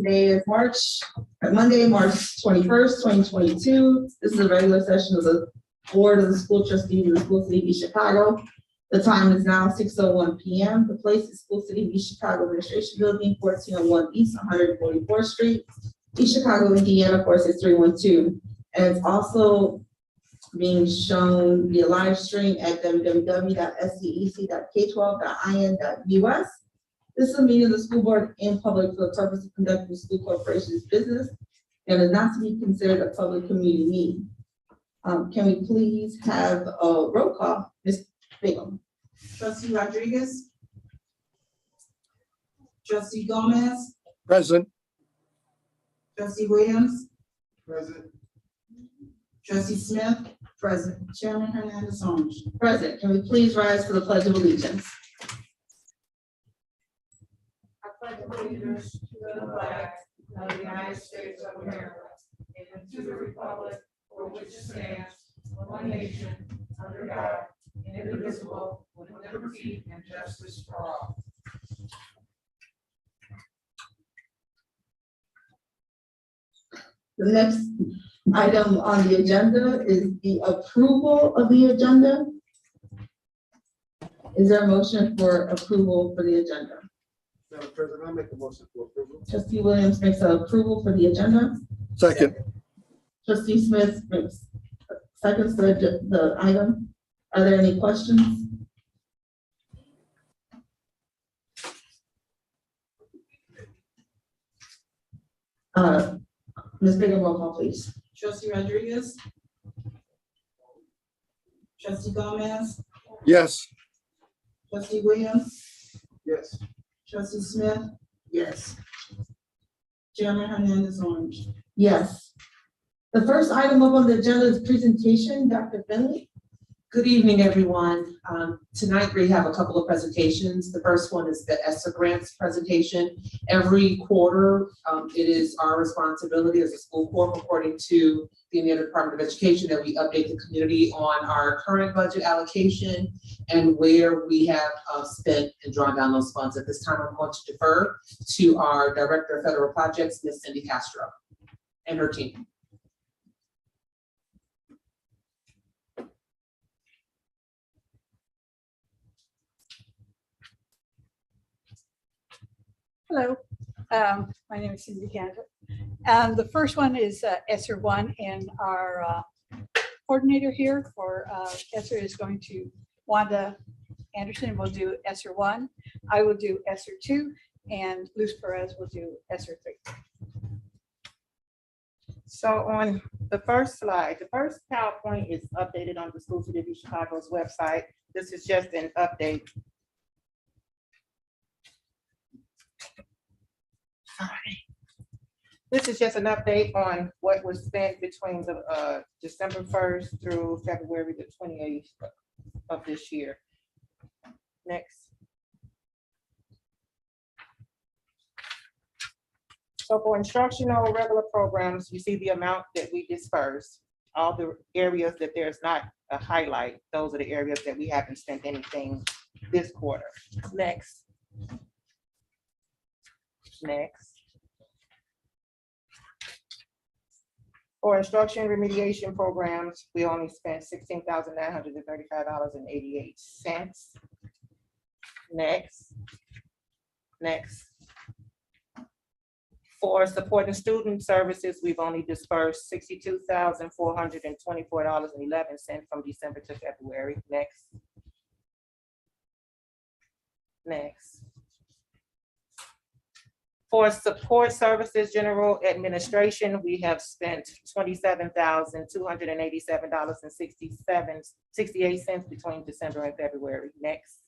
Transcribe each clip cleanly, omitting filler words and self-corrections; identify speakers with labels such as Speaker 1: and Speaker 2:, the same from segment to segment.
Speaker 1: Today is Monday, March 21st, 2022. This is a regular session of the Board of the School Trustees of the School City of Chicago. The time is now 6:01 p.m. The place is School City of Chicago Administration Building, 1401 East 144th Street, East Chicago, Indiana, 46312. And it's also being shown via live stream at www.scec.k12.in.us. This is a meeting of the school board in public for the purpose of conducting the school corporation's business and is not to be considered a public community meeting. Can we please have a roll call? Ms. Bingham.
Speaker 2: Trustee Rodriguez. Trustee Gomez.
Speaker 3: Present.
Speaker 2: Trustee Williams.
Speaker 3: Present.
Speaker 2: Trustee Smith. Present. Chairman Hernandez on.
Speaker 1: Present. Can we please rise for the Pledge of Allegiance?
Speaker 4: I pledge allegiance to the flag of the United States of America and to the republic for which it stands, one nation, under God, indivisible, with liberty and justice for all.
Speaker 1: The next item on the agenda is the approval of the agenda. Is there a motion for approval for the agenda?
Speaker 3: Madam President, I'll make a motion for approval.
Speaker 1: Trustee Williams makes an approval for the agenda.
Speaker 3: Second.
Speaker 1: Trustee Smith makes seconds the item. Are there any questions? Ms. Bingham, roll call, please.
Speaker 2: Trustee Rodriguez. Trustee Gomez.
Speaker 3: Yes.
Speaker 2: Trustee Williams.
Speaker 3: Yes.
Speaker 2: Trustee Smith.
Speaker 1: Yes.
Speaker 2: Chairman Hernandez on.
Speaker 1: Yes. The first item up on the agenda is presentation. Dr. Finley.
Speaker 5: Good evening, everyone. Tonight we have a couple of presentations. The first one is the ESSER grants presentation. Every quarter, it is our responsibility as a school corp, according to the Indiana Department of Education, that we update the community on our current budget allocation and where we have spent and drawn down those funds. At this time, I'm going to defer to our Director of Federal Projects, Ms. Cindy Castro, and her team.
Speaker 6: Hello, my name is Cindy Cantor. The first one is ESSER 1, and our coordinator here for ESSER is going to, Wanda Anderson will do ESSER 1. I will do ESSER 2, and Luz Perez will do ESSER 3.
Speaker 7: So on the first slide, the first PowerPoint is updated on the School City of Chicago's website. This is just an update. Sorry. This is just an update on what was spent between the December 1st through February the 28th of this year. Next. So for instructional regular programs, you see the amount that we disperse. All the areas that there's not a highlight, those are the areas that we haven't spent anything this quarter. Next. Next. For instruction remediation programs, we only spent $16,935.88. Next. Next. For supporting student services, we've only dispersed $62,424.11 from December to February. Next. Next. For support services, general administration, we have spent $27,287.68 between December and February. Next.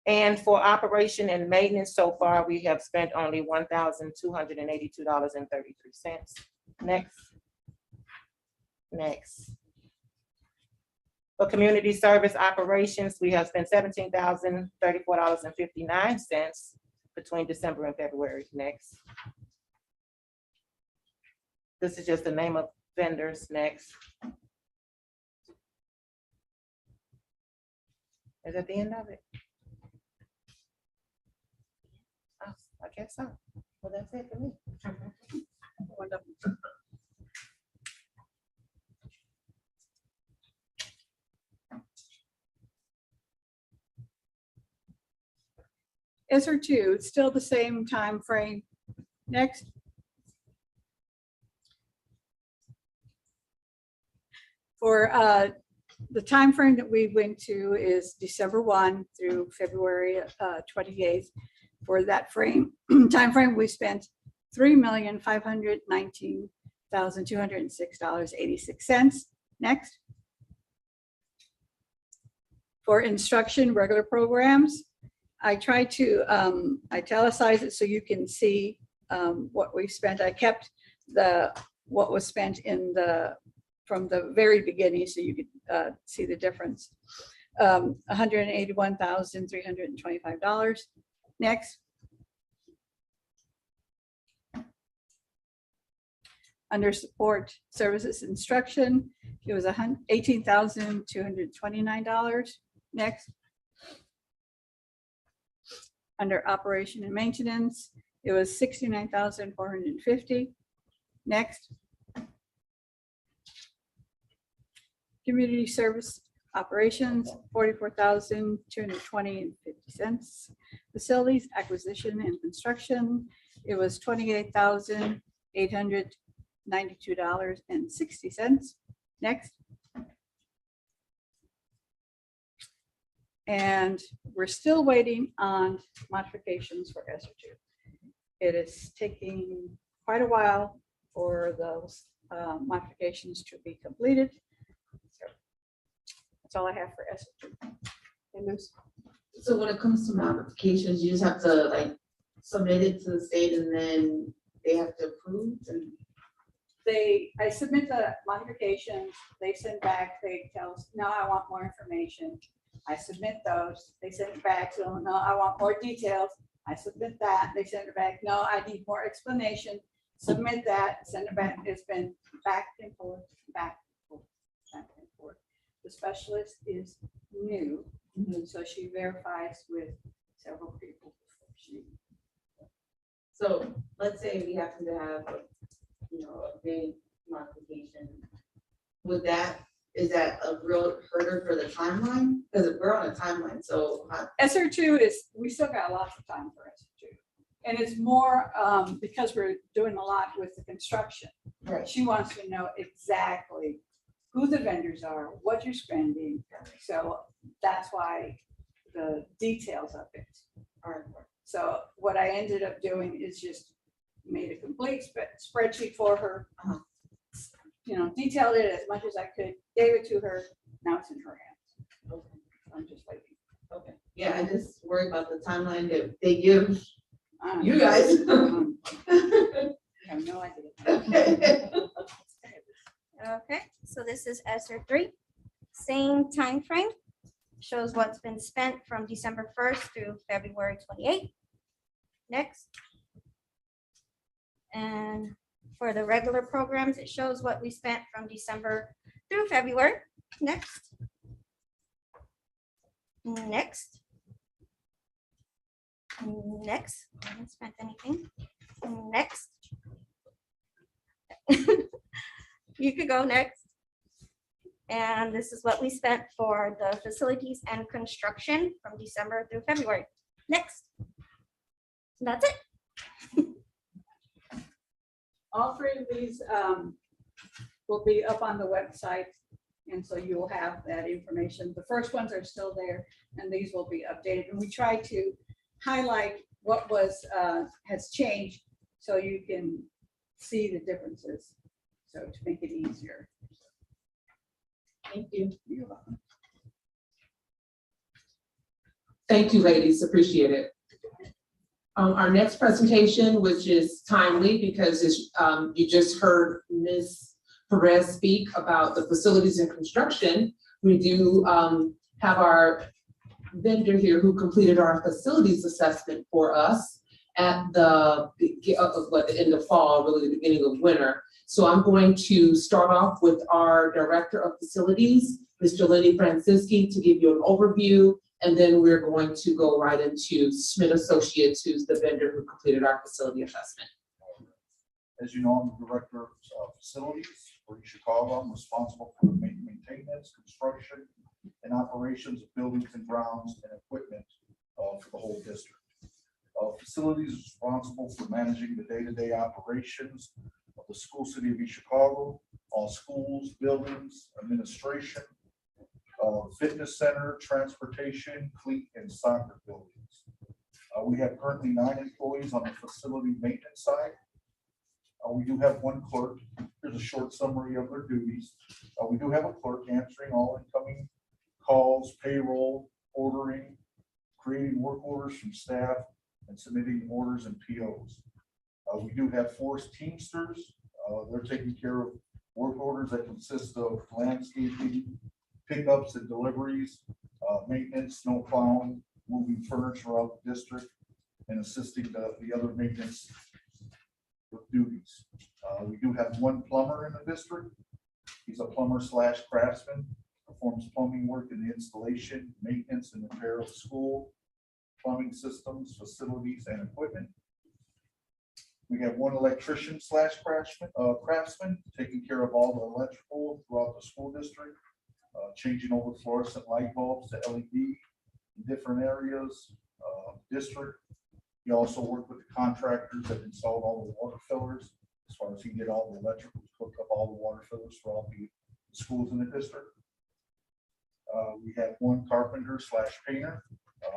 Speaker 7: And for operation and maintenance, so far, we have spent only $1,282.33. Next. Next. For community service operations, we have spent $17,034.59 between December and February. Next. This is just the name of vendors. Next. Is that the end of it? I guess so. Well, that's it for me.
Speaker 6: Wonderful. ESER two, it's still the same time frame. Next. For the time frame that we went to is December 1 through February 28th. For that time frame, we spent $3,519,206.86. Next. For instruction, regular programs, I tried to italicize it so you can see what we spent. I kept what was spent from the very beginning so you could see the difference. $181,325. Next. Under support services instruction, it was $18,229. Next. Under operation and maintenance, it was $69,450. Next. Community service operations, $44,220.50. Facilities acquisition and construction, it was $28,892.60. Next. And we're still waiting on modifications for ESER two. It is taking quite a while for those modifications to be completed. So that's all I have for ESER two.
Speaker 1: So when it comes to modifications, you just have to like submit it to the state and then they have to approve and.
Speaker 6: I submit the modifications, they send back, they tell us, no, I want more information. I submit those, they send it back, so no, I want more details. I submit that, they send it back, no, I need more explanation. Submit that, send it back. It's been back and forth, back and forth, back and forth. The specialist is new, so she verifies with several people before she.
Speaker 1: So let's say we happen to have, a big modification. Is that a real hurdle for the timeline? Because we're on a timeline, so.
Speaker 6: ESER two we still got lots of time for ESER two. And it's more because we're doing a lot with the construction.
Speaker 1: Right.
Speaker 6: She wants to know exactly who the vendors are, what you're spending. So that's why the details of it are important. So what I ended up doing is just made a complete spreadsheet for her. Detailed it as much as I could, gave it to her. Now it's in her hands. Okay. I'm just waiting.
Speaker 1: Okay. Yeah, I just worry about the timeline that they give you
Speaker 6: You
Speaker 1: guys.
Speaker 6: have no idea.
Speaker 8: Okay, so this is ESER three, same time frame. Shows what's been spent from December 1st through February 28th. Next. And for the regular programs, it shows what we spent from December through February. Next. Next. Next. I haven't spent anything. Next. You could go next. And this is what we spent for the facilities and construction from December through February. Next. That's it.
Speaker 6: All three of these will be up on the website. And so you will have that information. The first ones are still there and these will be updated. And we try to highlight what has changed so you can see the differences. So to make it easier.
Speaker 1: Thank you.
Speaker 6: You're welcome.
Speaker 5: Thank you, ladies, appreciate it. Our next presentation, which is timely because you just heard Ms. Perez speak about the facilities and construction. We do have our vendor here who completed our facilities assessment for us at the end of fall, really the beginning of winter. So I'm going to start off with our Director of Facilities, Ms. Jolene Francisci, to give you an overview And then we're going to go right into Schmidt Associates, who's the vendor who completed our facility assessment.
Speaker 9: As you know, I'm the director of facilities for East Chicago. I'm responsible for the maintenance, construction, and operations of buildings and grounds and equipment for the whole district. Facilities is responsible for managing the day-to-day operations of the school city of East Chicago, all schools, buildings, administration, fitness center, transportation, cleat, and soccer buildings. We have currently 9 employees on the facility maintenance side. We do have 1 clerk. Here's a short summary of their duties. We do have a clerk answering all incoming calls, payroll, ordering, creating work orders from staff, and submitting orders and POs. We do have 4 Teamsters. They're taking care of work orders that consist of landscaping, pickups and deliveries, maintenance, snow plowing, moving furniture out the district, and assisting the other maintenance with duties. We do have 1 plumber in the district. He's a plumber / craftsman, performs plumbing work in the installation, maintenance, and repair of school plumbing systems, facilities, and equipment. We have 1 electrician / craftsman taking care of all the electrical throughout the school district, changing over fluorescent light bulbs to LED in different areas, district. He also worked with the contractors that installed all the water fillers, as far as he did all the electrical, hooked up all the water fillers for all the schools in the district. We have 1 carpenter / painter,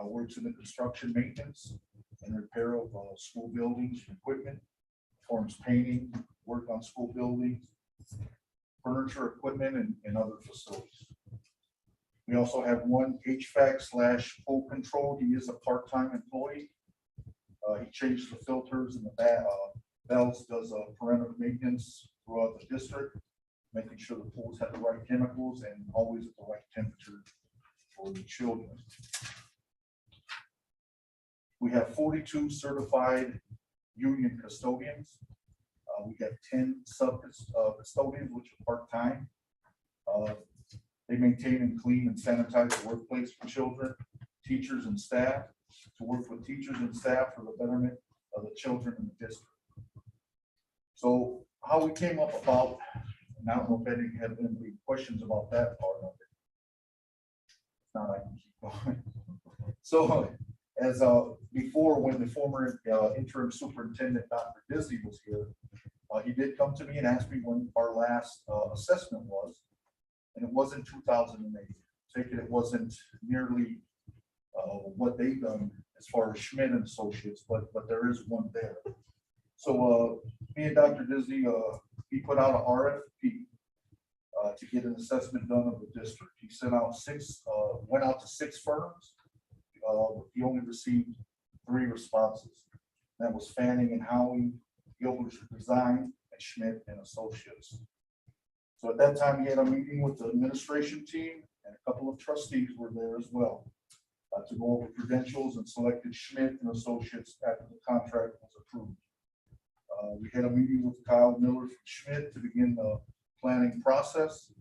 Speaker 9: works in the construction, maintenance, and repair of school buildings, equipment, performs painting, work on school buildings, furniture, equipment, and other facilities. We also have 1 HVAC / pool control. He is a part-time employee. He changed the filters and the bells, does perimeter maintenance throughout the district, making sure the pools have the right chemicals and always at the right temperature for the children. We have 42 certified union custodians. We have 10 sub-custodians, which are part-time. They maintain and clean and sanitize the workplace for children, teachers, and staff, to work with teachers and staff for the betterment of the children in the district. So how we came up about, and I don't know if any have any questions about that part of it. If not, I can keep going. So as before, when the former interim superintendent, Dr. Disney, was here, he did come to me and ask me when our last assessment was, and it was in 2008. Taking it wasn't nearly what they've done as far as Schmidt and Associates, but there is one there. So me and Dr. Disney, he put out an RFP to get an assessment done of the district. He sent out went out to 6 firms. He only received 3 responses. That was Fanning and Howey, Gilbert Design, and Schmidt and Associates. So at that time, he had a meeting with the administration team, and a couple of trustees were there as well, to go over credentials, and selected Schmidt and Associates after the contract was approved. We had a meeting with Kyle Miller from Schmidt to begin the planning process.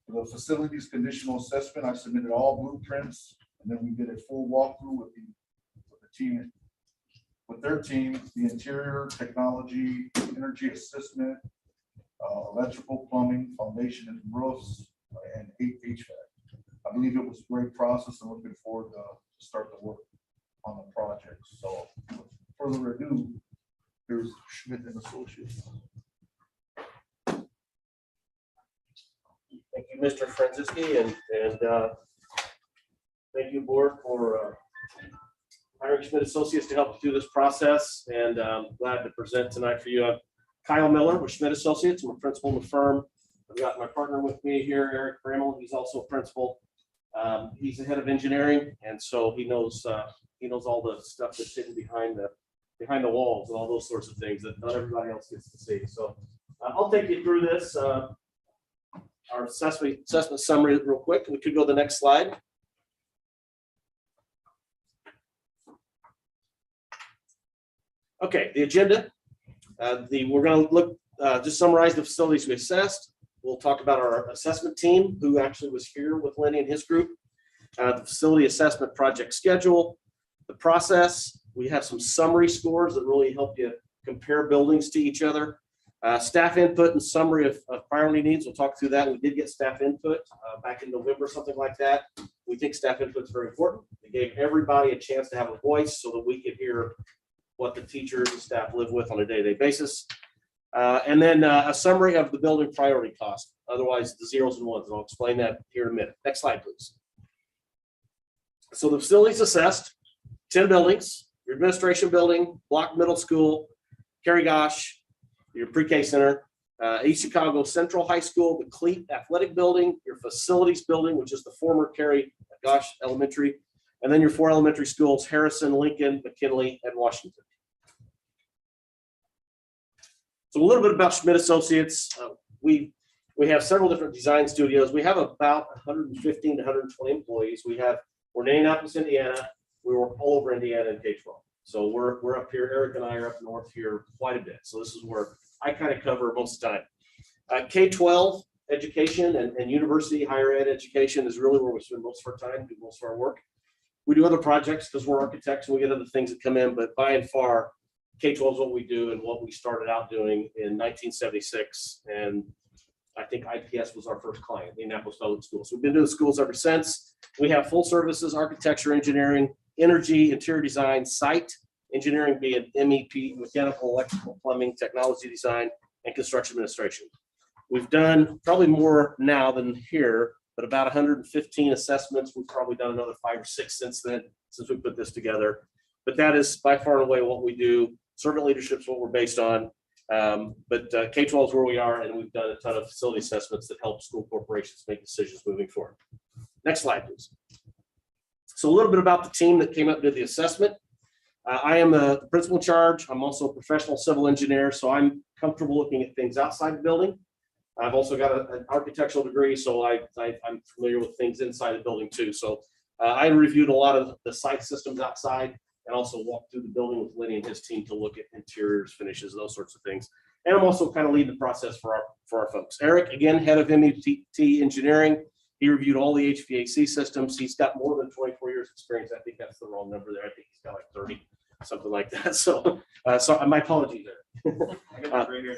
Speaker 9: For the facilities conditional assessment, I submitted all blueprints, and then we did a full walkthrough with the team, with their team, the interior, technology, energy assessment, electrical, plumbing, foundation and roofs, and HVAC. I believe it was a great process, and looking forward to start the work on the project. So without further ado, here's Schmidt and Associates.
Speaker 10: Thank you, Mr. Franziski, and thank you, board, for hiring Schmidt Associates to help you through this process. And I'm glad to present tonight for you. I'm Kyle Miller with Schmidt Associates. I'm a principal in the firm. I've got my partner with me here, Eric Bramel. He's also a principal. He's the head of engineering, and so he knows all the stuff that's hidden behind the walls and all those sorts of things that not everybody else gets to see. So I'll take you through this. Our assessment summary real quick. We could go to the next slide. Okay, the agenda. We're going to look, just summarize the facilities we assessed. We'll talk about our assessment team, who actually was here with Lenny and his group. The facility assessment project schedule, the process. We have some summary scores that really help you compare buildings to each other. Staff input and summary of priority needs. We'll talk through that. We did get staff input back in November, something like that. We think staff input is very important. It gave everybody a chance to have a voice so that we could hear what the teachers and staff live with on a day-to-day basis. And then a summary of the building priority cost, otherwise the zeros and ones. And I'll explain that here in a minute. Next slide, please. So the facilities assessed, 10 buildings, your administration building, Block Middle School, Kerry Gosh, your pre-K center, East Chicago Central High School, the Cleat Athletic Building, your facilities building, which is the former Kerry Gosh Elementary, and then your 4 elementary schools, Harrison, Lincoln, McKinley, and Washington. So a little bit about Schmidt Associates. We have several different design studios. We have about 115 to 120 employees. We're in Indianapolis, Indiana. We work all over Indiana in K-12. So we're up here. Eric and I are up north here quite a bit. So this is where I kind of cover most of the time. K-12 education and university higher ed education is really where we spend most of our time, do most of our work. We do other projects because we're architects and we get other things that come in, but by and far, K-12 is what we do and what we started out doing in 1976. And I think IPS was our first client, the Indianapolis Public Schools. So we've been doing schools ever since. We have full services, architecture, engineering, energy, interior design, site engineering, be it MEP, mechanical, electrical, plumbing, technology design, and construction administration. We've done probably more now than here, but about 115 assessments. We've probably done another 5 or 6 since then, since we put this together. But that is by far and away what we do. Servant leadership is what we're based on. But K-12 is where we are, and we've done a ton of facility assessments that help school corporations make decisions moving forward. Next slide, please. So a little bit about the team that came up and did the assessment. I am the principal in charge. I'm also a professional civil engineer, so I'm comfortable looking at things outside the building. I've also got an architectural degree, so I'm familiar with things inside the building too. So I reviewed a lot of the site systems outside and also walked through the building with Lenny and his team to look at interiors, finishes, those sorts of things. And I'm also kind of leading the process for our folks. Eric, again, head of MET Engineering. He reviewed all the HVAC systems. He's got more than 24 years experience. I think that's the wrong number there. I think he's got like 30, something like that. So my apologies there.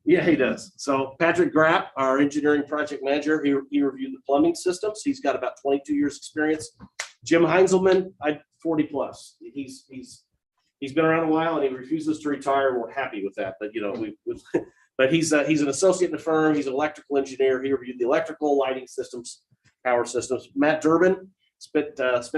Speaker 10: Yeah, he does. So Patrick Grapp, our engineering project manager, he reviewed the plumbing systems. He's got about 22 years experience. Jim Heinzelman, 40 plus. He's been around a while and he refuses to retire. We're happy with that. But but he's an associate in the firm. He's an electrical engineer. He reviewed the electrical, lighting systems, power systems. Matt Durbin spent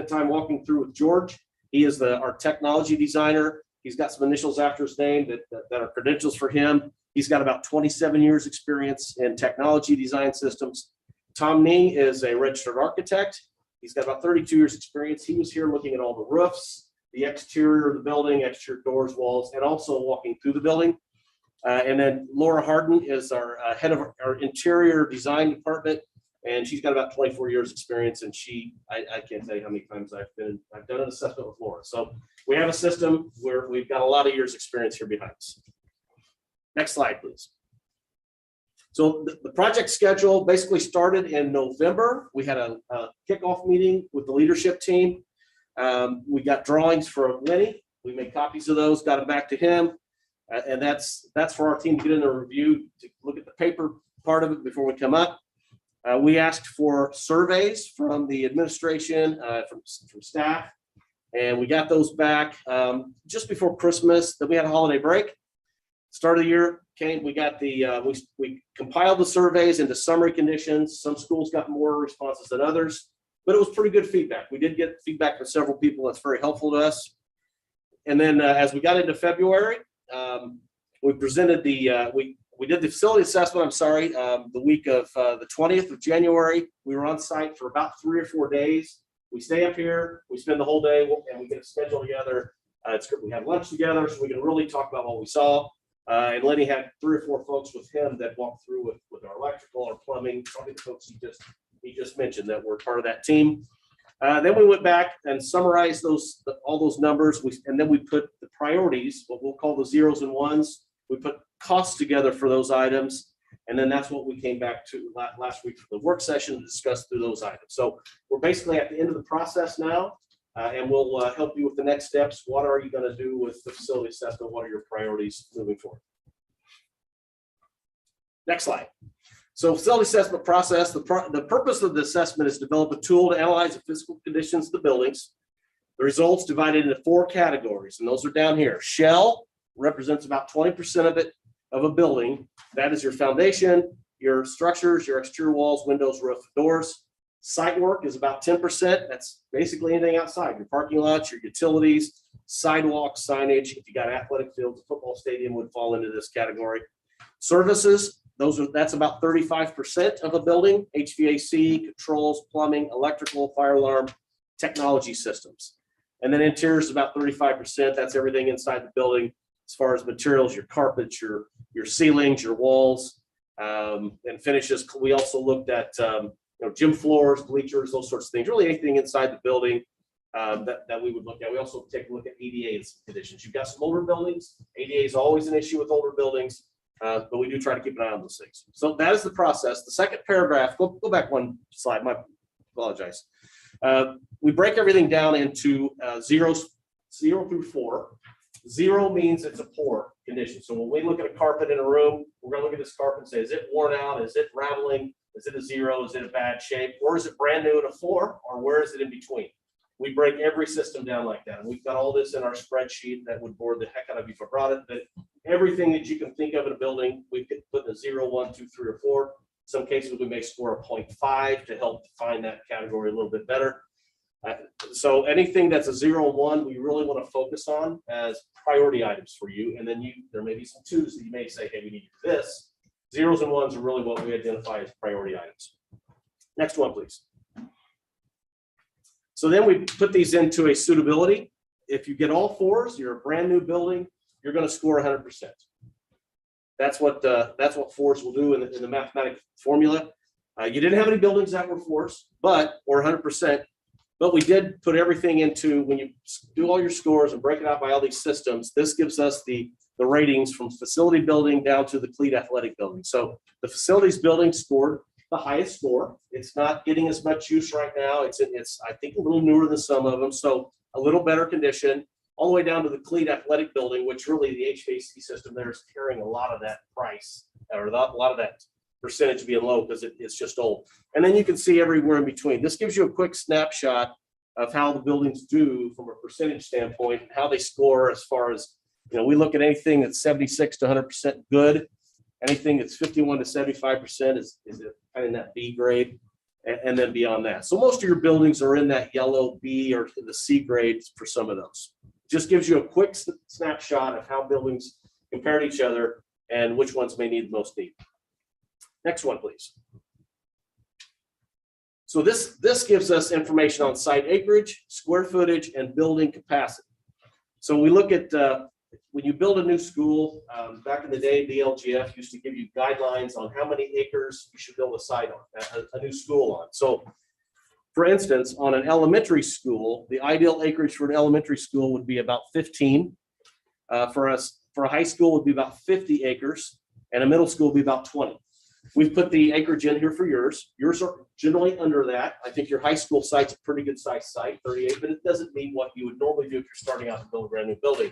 Speaker 10: time walking through with George. He is our technology designer. He's got some initials after his name that are credentials for him. He's got about 27 years experience in technology design systems. Tom Ning is a registered architect. He's got about 32 years experience. He was here looking at all the roofs, the exterior of the building, exterior doors, walls, and also walking through the building. And then Laura Harden is our head of our interior design department, and she's got about 24 years experience. And I can't tell you how many times I've done an assessment with Laura. So we have a system where we've got a lot of years experience here behind us. Next slide, please. So the project schedule basically started in November. We had a kickoff meeting with the leadership team. We got drawings from Lenny. We made copies of those, got them back to him. And that's for our team to get in a review, to look at the paper part of it before we come up. We asked for surveys from the administration, from staff, and we got those back just before Christmas. Then we had a holiday break. Start of the year came, we got we compiled the surveys into summary conditions. Some schools got more responses than others, but it was pretty good feedback. We did get feedback from several people that's very helpful to us. And then as we got into February, we presented we did the facility assessment, the week of the 20th of January. We were on site for about 3 or 4 days. We stay up here, we spend the whole day, and we get a schedule together. We have lunch together so we can really talk about what we saw. And Lenny had 3 or 4 folks with him that walked through with our electrical, our plumbing, probably the folks he just mentioned that were part of that team. Then we went back and summarized all those numbers, and then we put the priorities, what we'll call the zeros and ones. We put costs together for those items, And then that's what we came back to last week for the work session to discuss through those items. So we're basically at the end of the process now, and we'll help you with the next steps. What are you going to do with the facility assessment? What are your priorities moving forward? Next slide. So facility assessment process, the purpose of the assessment is to develop a tool to analyze the physical conditions of the buildings. The results divided into 4 categories, and those are down here. Shell represents about 20% of it, of a building. That is your foundation, your structures, your exterior walls, windows, roof, doors. Site work is about 10%. That's basically anything outside, your parking lots, your utilities, sidewalks, signage. If you got athletic fields, a football stadium would fall into this category. Services, that's about 35% of a building, HVAC, controls, plumbing, electrical, fire alarm, technology systems. And then interior is about 35%. That's everything inside the building as far as materials, your carpets, your ceilings, your walls, and finishes. We also looked at gym floors, bleachers, those sorts of things, really anything inside the building that we would look at. We also take a look at ADA conditions. You've got some older buildings. ADA is always an issue with older buildings. But we do try to keep an eye on those things. So that is the process. The second paragraph, go back one slide, I apologize. We break everything down into 0 through 4. 0 means it's a poor condition. So when we look at a carpet in a room, we're gonna look at this carpet and say, is it worn out? Is it raveling? Is it a 0? Is it a bad shape? Or is it brand new at a 4? Or where is it in between? We break every system down like that. And we've got all this in our spreadsheet that would bore the heck out of you if I brought it. But everything that you can think of in a building, we could put in a 0, 1, 2, 3, or 4. Some cases we may score a 0.5 to help define that category a little bit better. So anything that's a 0, 1, we really want to focus on as priority items for you. And then there may be some 2s that you may say, hey, we need to do this. 0s and 1s are really what we identify as priority items. Next one, please. So then we put these into a suitability. If you get all 4s, you're a brand new building, you're going to score 100%. That's what 4s will do in the mathematical formula. You didn't have any buildings that were 4s, or 100%. But we did put everything into, when you do all your scores and break it out by all these systems, this gives us the ratings from facility building down to the cleat athletic building. So the facilities building scored the highest score. It's not getting as much use right now. It's I think a little newer than some of them, so a little better condition, all the way down to the cleat athletic building, which really the HVAC system there is carrying a lot of that price, or a lot of that percentage being low because it's just old. And then you can see everywhere in between. This gives you a quick snapshot of how the buildings do from a percentage standpoint, and how they score as far as, we look at anything that's 76 to 100% good. Anything that's 51 to 75% is kind of in that B grade, and then beyond that. So most of your buildings are in that yellow B or the C grades for some of those. Just gives you a quick snapshot of how buildings compare to each other and which ones may need the most need. Next one, please. So this gives us information on site acreage, square footage, and building capacity. So we look at when you build a new school, back in the day, the LGF used to give you guidelines on how many acres you should build a site on, a new school on. So for instance, on an elementary school, the ideal acreage for an elementary school would be about 15. For a high school would be about 50 acres, and a middle school would be about 20. We've put the acreage in here for yours. Yours are generally under that. I think your high school site's a pretty good size site, 38, but it doesn't mean what you would normally do if you're starting out to build a brand new building.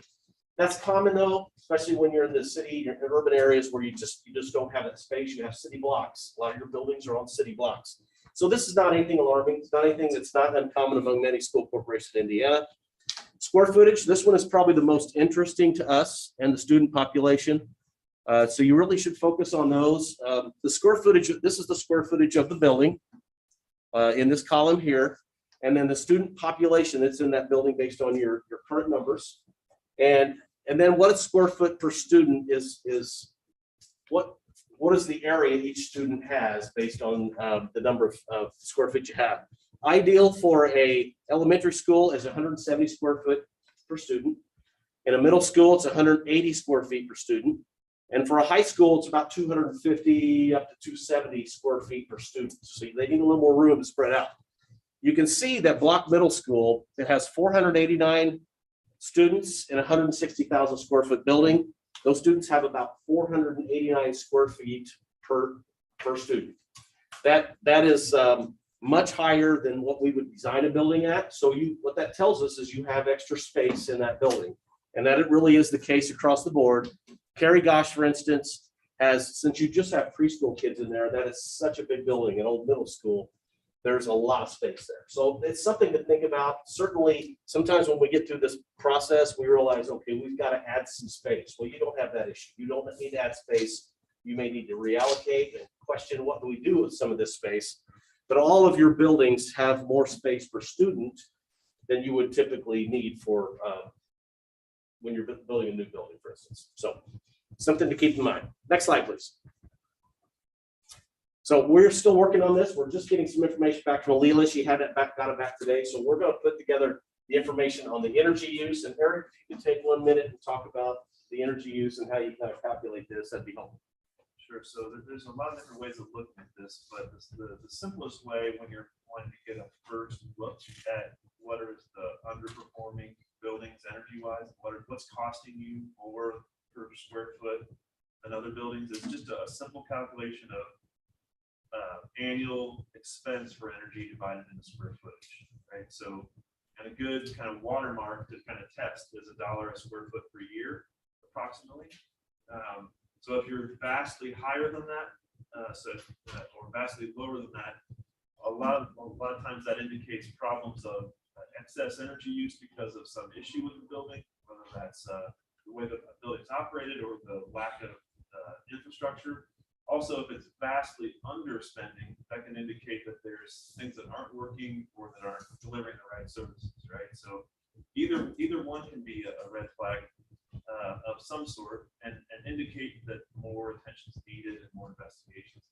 Speaker 10: That's common though, especially when you're in the city, you're in urban areas where you just don't have that space. You have city blocks. A lot of your buildings are on city blocks. So this is not anything alarming. It's not anything that's not uncommon among many school corporations in Indiana. Square footage, this one is probably the most interesting to us and the student population. So you really should focus on those. The square footage, this is the square footage of the building in this column here. And then the student population that's in that building based on your current numbers. And then what a square foot per student is what is the area each student has based on the number of square feet you have. Ideal for a elementary school is 170 square foot per student. In a middle school, it's 180 square feet per student. And for a high school, it's about 250 up to 270 square feet per student. So they need a little more room to spread out. You can see that Block Middle School, it has 489 students in a 160,000 square foot building. Those students have about 489 square feet per student. That is much higher than what we would design a building at. So what that tells us is you have extra space in that building, and that it really is the case across the board. Kerry Gosh, for instance, since you just have preschool kids in there, that is such a big building, an old middle school. There's a lot of space there. So it's something to think about. Certainly, sometimes when we get through this process, we realize, okay, we've got to add some space. Well, you don't have that issue. You don't need to add space. You may need to reallocate and question, what do we do with some of this space? But all of your buildings have more space per student than you would typically need for when you're building a new building, for instance. So something to keep in mind. Next slide, please. So we're still working on this. We're just getting some information back from Alila. She got it back today. So we're going to put together the information on the energy use. And Eric, if you could take 1 minute and talk about the energy use and how you kind of calculate this, that'd be helpful.
Speaker 11: Sure. So there's a lot of different ways of looking at this, but the simplest way when you're wanting to get a first look at what is the underperforming buildings energy-wise, what's costing you more per square foot than other buildings, is just a simple calculation of annual expense for energy divided into square footage, right? So, and a good kind of watermark to kind of test is $1 a square foot per year, approximately. So if you're vastly higher than that, or vastly lower than that, a lot of times that indicates problems of excess energy use because of some issue with the building, whether that's the way that the building's operated or the lack of infrastructure. Also, if it's vastly underspending, that can indicate that there's things that aren't working or that aren't delivering the right services, right? So either one can be a red flag of some sort and indicate that more attention is needed and more investigations.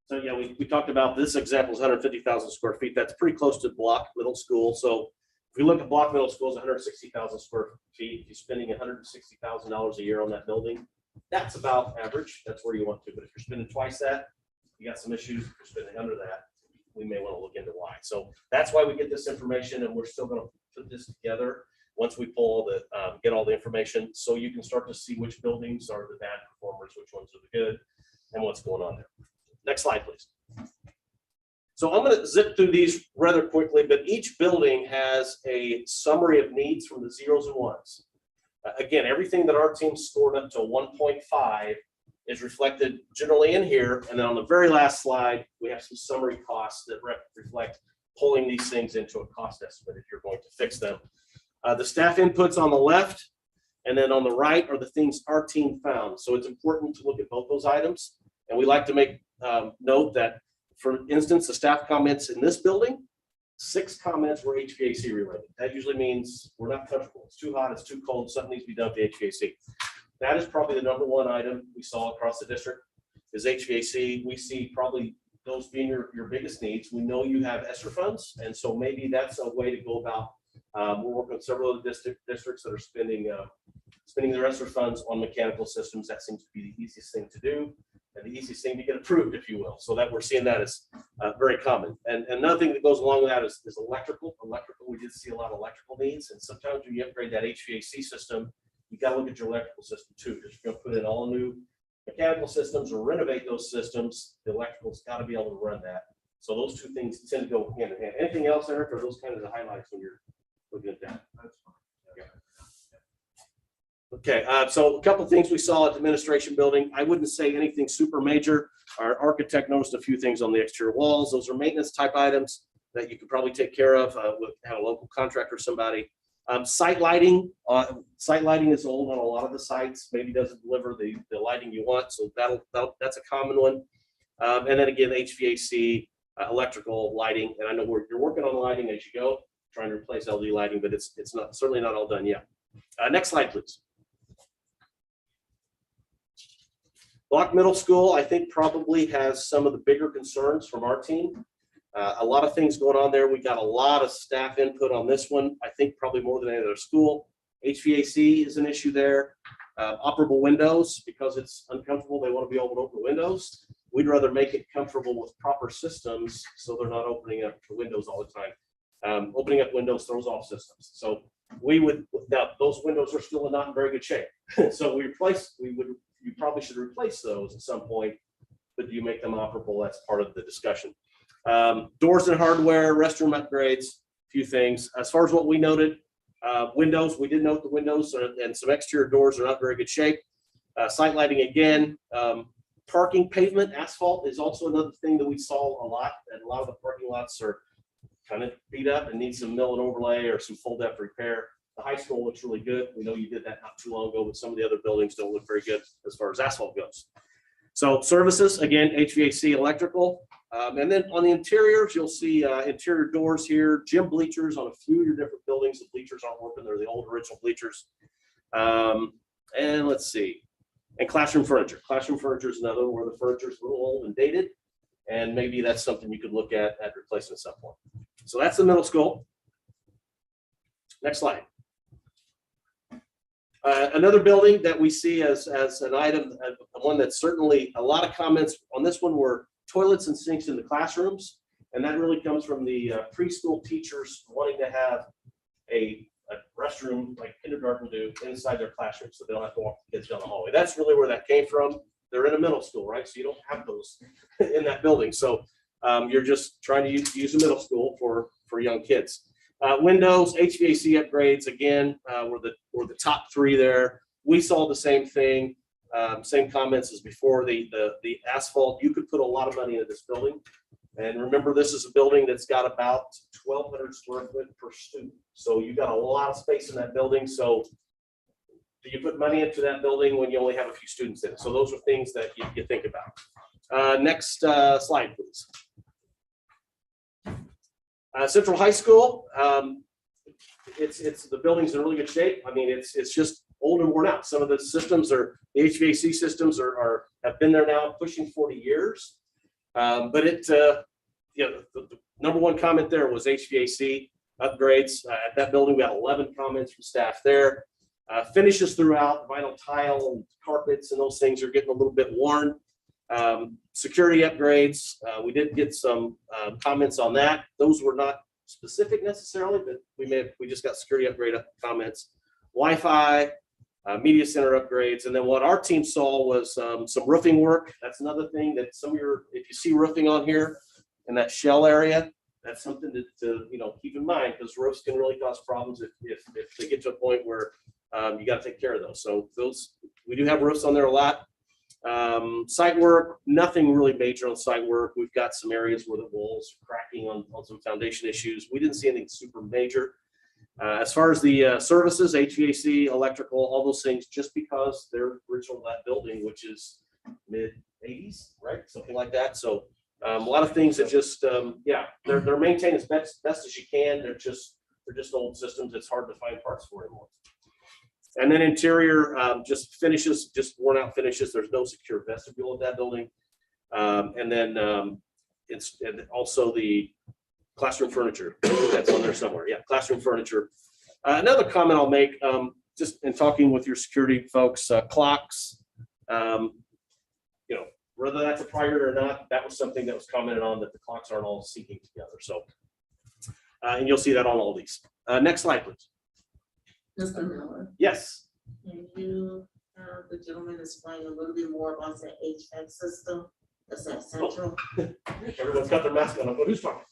Speaker 10: So yeah, we talked about this example is 150,000 square feet. That's pretty close to Block Middle School. So if we look at Block Middle School, it's 160,000 square feet. If you're spending $160,000 a year on that building, that's about average. That's where you want to. But if you're spending twice that, you got some issues. If you're spending under that, we may want to look into why. So that's why we get this information, and we're still going to put this together once we pull all the get all the information, so you can start to see which buildings are the bad performers, which ones are the good, and what's going on there. Next slide, please. So I'm going to zip through these rather quickly, but each building has a summary of needs from the zeros and ones. Again, everything that our team scored up to 1.5 is reflected generally in here. And then on the very last slide, we have some summary costs that reflect pulling these things into a cost estimate if you're going to fix them. The staff inputs on the left, and then on the right are the things our team found. So it's important to look at both those items. And we like to make note that, for instance, the staff comments in this building, 6 comments were HVAC related. That usually means we're not comfortable. It's too hot, it's too cold, something needs to be done with the HVAC. That is probably the #1 item we saw across the district is HVAC. We see probably those being your biggest needs. We know you have ESSER funds, and so maybe that's a way to go about. We're working with several of the districts that are spending their ESSER funds on mechanical systems. That seems to be the easiest thing to do and the easiest thing to get approved, if you will. So that we're seeing that as very common. And another thing that goes along with that is electrical. We did see a lot of electrical needs, and sometimes when you upgrade that HVAC system, you got to look at your electrical system too. If you're going to put in all new mechanical systems or renovate those systems, the electrical's got to be able to run that. So those two things tend to go hand in hand. Anything else, Eric, or those kind of the highlights when you're looking at that?
Speaker 11: That's fine.
Speaker 10: Okay, so a couple of things we saw at the administration building. I wouldn't say anything super major. Our architect noticed a few things on the exterior walls. Those are maintenance type items that you could probably take care of with have a local contractor or somebody. Site lighting is old on a lot of the sites. Maybe doesn't deliver the lighting you want, so that's a common one. And then again, HVAC, electrical lighting, and I know you're working on lighting as you go, trying to replace LED lighting, but it's certainly not all done yet. Next slide, please. Block Middle School, I think, probably has some of the bigger concerns from our team. A lot of things going on there. We got a lot of staff input on this one. I think probably more than any other school. HVAC is an issue there. Operable windows, because it's uncomfortable, they want to be able to open windows. We'd rather make it comfortable with proper systems so they're not opening up the windows all the time. Opening up windows throws off systems. So we would, now those windows are still not in very good shape. So we would you probably should replace those at some point, but do you make them operable? That's part of the discussion. Doors and hardware, restroom upgrades, a few things. As far as what we noted, windows, we did note the windows and some exterior doors are not very good shape. Site lighting again, parking pavement, asphalt is also another thing that we saw a lot, and a lot of the parking lots are kind of beat up and need some mill and overlay or some full depth repair. The high school looks really good. We know you did that not too long ago, but some of the other buildings don't look very good as far as asphalt goes. So services, again, HVAC, electrical. And then on the interiors, you'll see interior doors here, gym bleachers on a few of your different buildings. The bleachers aren't working. They're the old original bleachers. And let's see. And classroom furniture. Classroom furniture is another where the furniture is a little old and dated. And maybe that's something you could look at replacing at some point. So that's the middle school. Next slide. Another building that we see as an item, one that's certainly a lot of comments on this one were toilets and sinks in the classrooms. And that really comes from the preschool teachers wanting to have a restroom like kindergarten do inside their classroom so they don't have to walk the kids down the hallway. That's really where that came from. They're in a middle school, right? So you don't have those in that building. So you're just trying to use a middle school for young kids. Windows, HVAC upgrades, again, were the top three there. We saw the same thing, same comments as before. The asphalt, you could put a lot of money into this building. And remember, this is a building that's got about 1,200 square foot per student. So you got a lot of space in that building. So do you put money into that building when you only have a few students in it? So those are things that you think about. Next slide, please. Central High School, the building's in really good shape. I mean, it's just old and worn out. Some of the systems the HVAC systems have been there now pushing 40 years. But the number one comment there was HVAC upgrades. At that building, we had 11 comments from staff there. Finishes throughout, vinyl tile and carpets and those things are getting a little bit worn. Security upgrades, we did get some comments on that. Those were not specific necessarily, but we just got security upgrade comments. Wi-Fi, media center upgrades, and then what our team saw was some roofing work. That's another thing that if you see roofing on here in that shell area, that's something to keep in mind, because roofs can really cause problems if they get to a point where you got to take care of those. So we do have roofs on there a lot. Site work, nothing really major on site work. We've got some areas where the walls are cracking on some foundation issues. We didn't see anything super major. As far as the services, HVAC, electrical, all those things, just because they're original to that building, which is mid-80s, right? Something like that. So a lot of things that just, they're maintained as best as you can. They're just old systems. It's hard to find parts for anymore. And then interior, just finishes, just worn out finishes. There's no secure vestibule at that building. And then and also the classroom furniture that's on there somewhere. Yeah, classroom furniture. Another comment I'll make, just in talking with your security folks, clocks, whether that's a priority or not, that was something that was commented on, that the clocks aren't all syncing together. So, and you'll see that on all these. Next slide, please.
Speaker 12: Mr. Miller,
Speaker 10: Yes.
Speaker 12: can you have the gentleman explain a little bit more about the HVAC system? That's at Central.
Speaker 10: Everyone's got their mask on. Who's talking?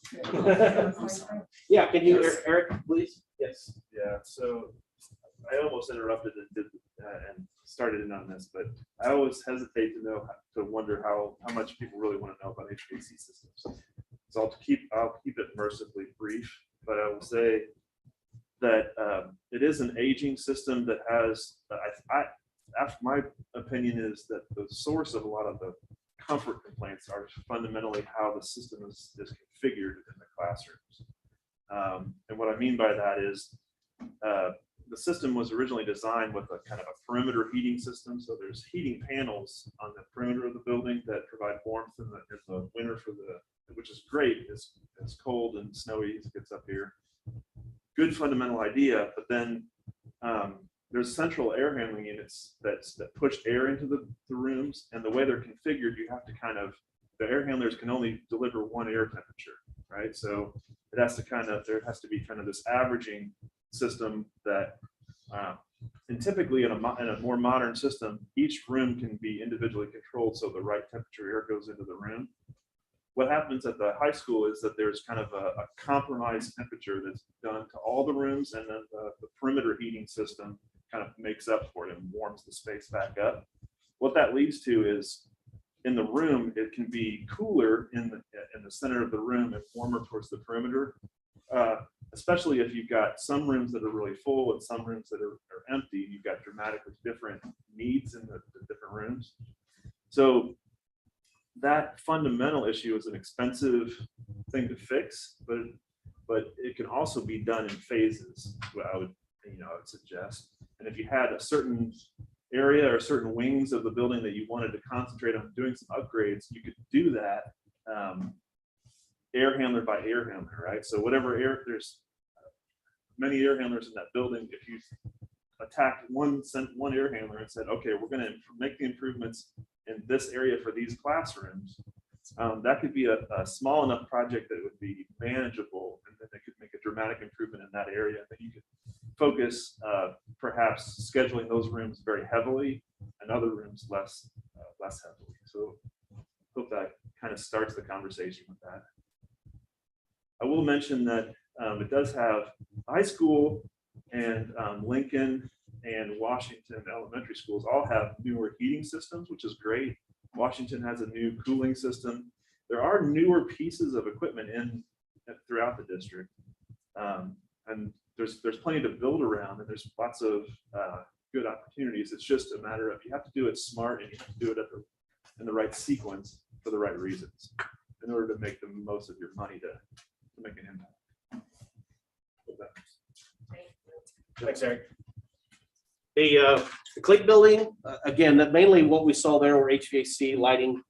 Speaker 10: Yeah, can you, Eric, please? Yes.
Speaker 11: Yeah, so I almost interrupted and started in on this, but I always hesitate to wonder how much people really want to know about HVAC systems. So I'll keep it mercifully brief, but I will say that it is an aging system that has, my opinion is that the source of a lot of the comfort complaints are fundamentally how the system is configured in the classrooms. And what I mean by that is the system was originally designed with a kind of a perimeter heating system. So there's heating panels on the perimeter of the building that provide warmth in the winter which is great. It's cold and snowy as it gets up here. Good fundamental idea, but then there's central air handling units that push air into the rooms, and the way they're configured, you have to the air handlers can only deliver one air temperature, right? So there has to be kind of this averaging system that And typically in a more modern system, each room can be individually controlled so the right temperature air goes into the room. What happens at the high school is that there's kind of a compromised temperature that's done to all the rooms, and then the perimeter heating system kind of makes up for it and warms the space back up. What that leads to is in the room, it can be cooler in the center of the room and warmer towards the perimeter, especially if you've got some rooms that are really full and some rooms that are empty. You've got dramatically different needs in the different rooms. So that fundamental issue is an expensive thing to fix, but it can also be done in phases, what I would suggest. And if you had a certain area or certain wings of the building that you wanted to concentrate on doing some upgrades, you could do that air handler by air handler, right? So whatever there's many air handlers in that building. If you attacked one air handler and said, okay, we're going to make the improvements in this area for these classrooms, that could be a small enough project that it would be manageable, and then they could make a dramatic improvement in that area. That you could focus perhaps scheduling those rooms very heavily and other rooms less heavily. So hope that kind of starts the conversation with that. I will mention that it does have high school and Lincoln and Washington elementary schools all have newer heating systems, which is great. Washington has a new cooling system. There are newer pieces of equipment throughout the district, and there's plenty to build around, and there's lots of good opportunities. It's just a matter of you have to do it smart, and you have to do it in the right sequence for the right reasons in order to make the most of your money to make an impact.
Speaker 10: Thanks, Eric. The Clayton building, again, that mainly what we saw there were HVAC, lighting,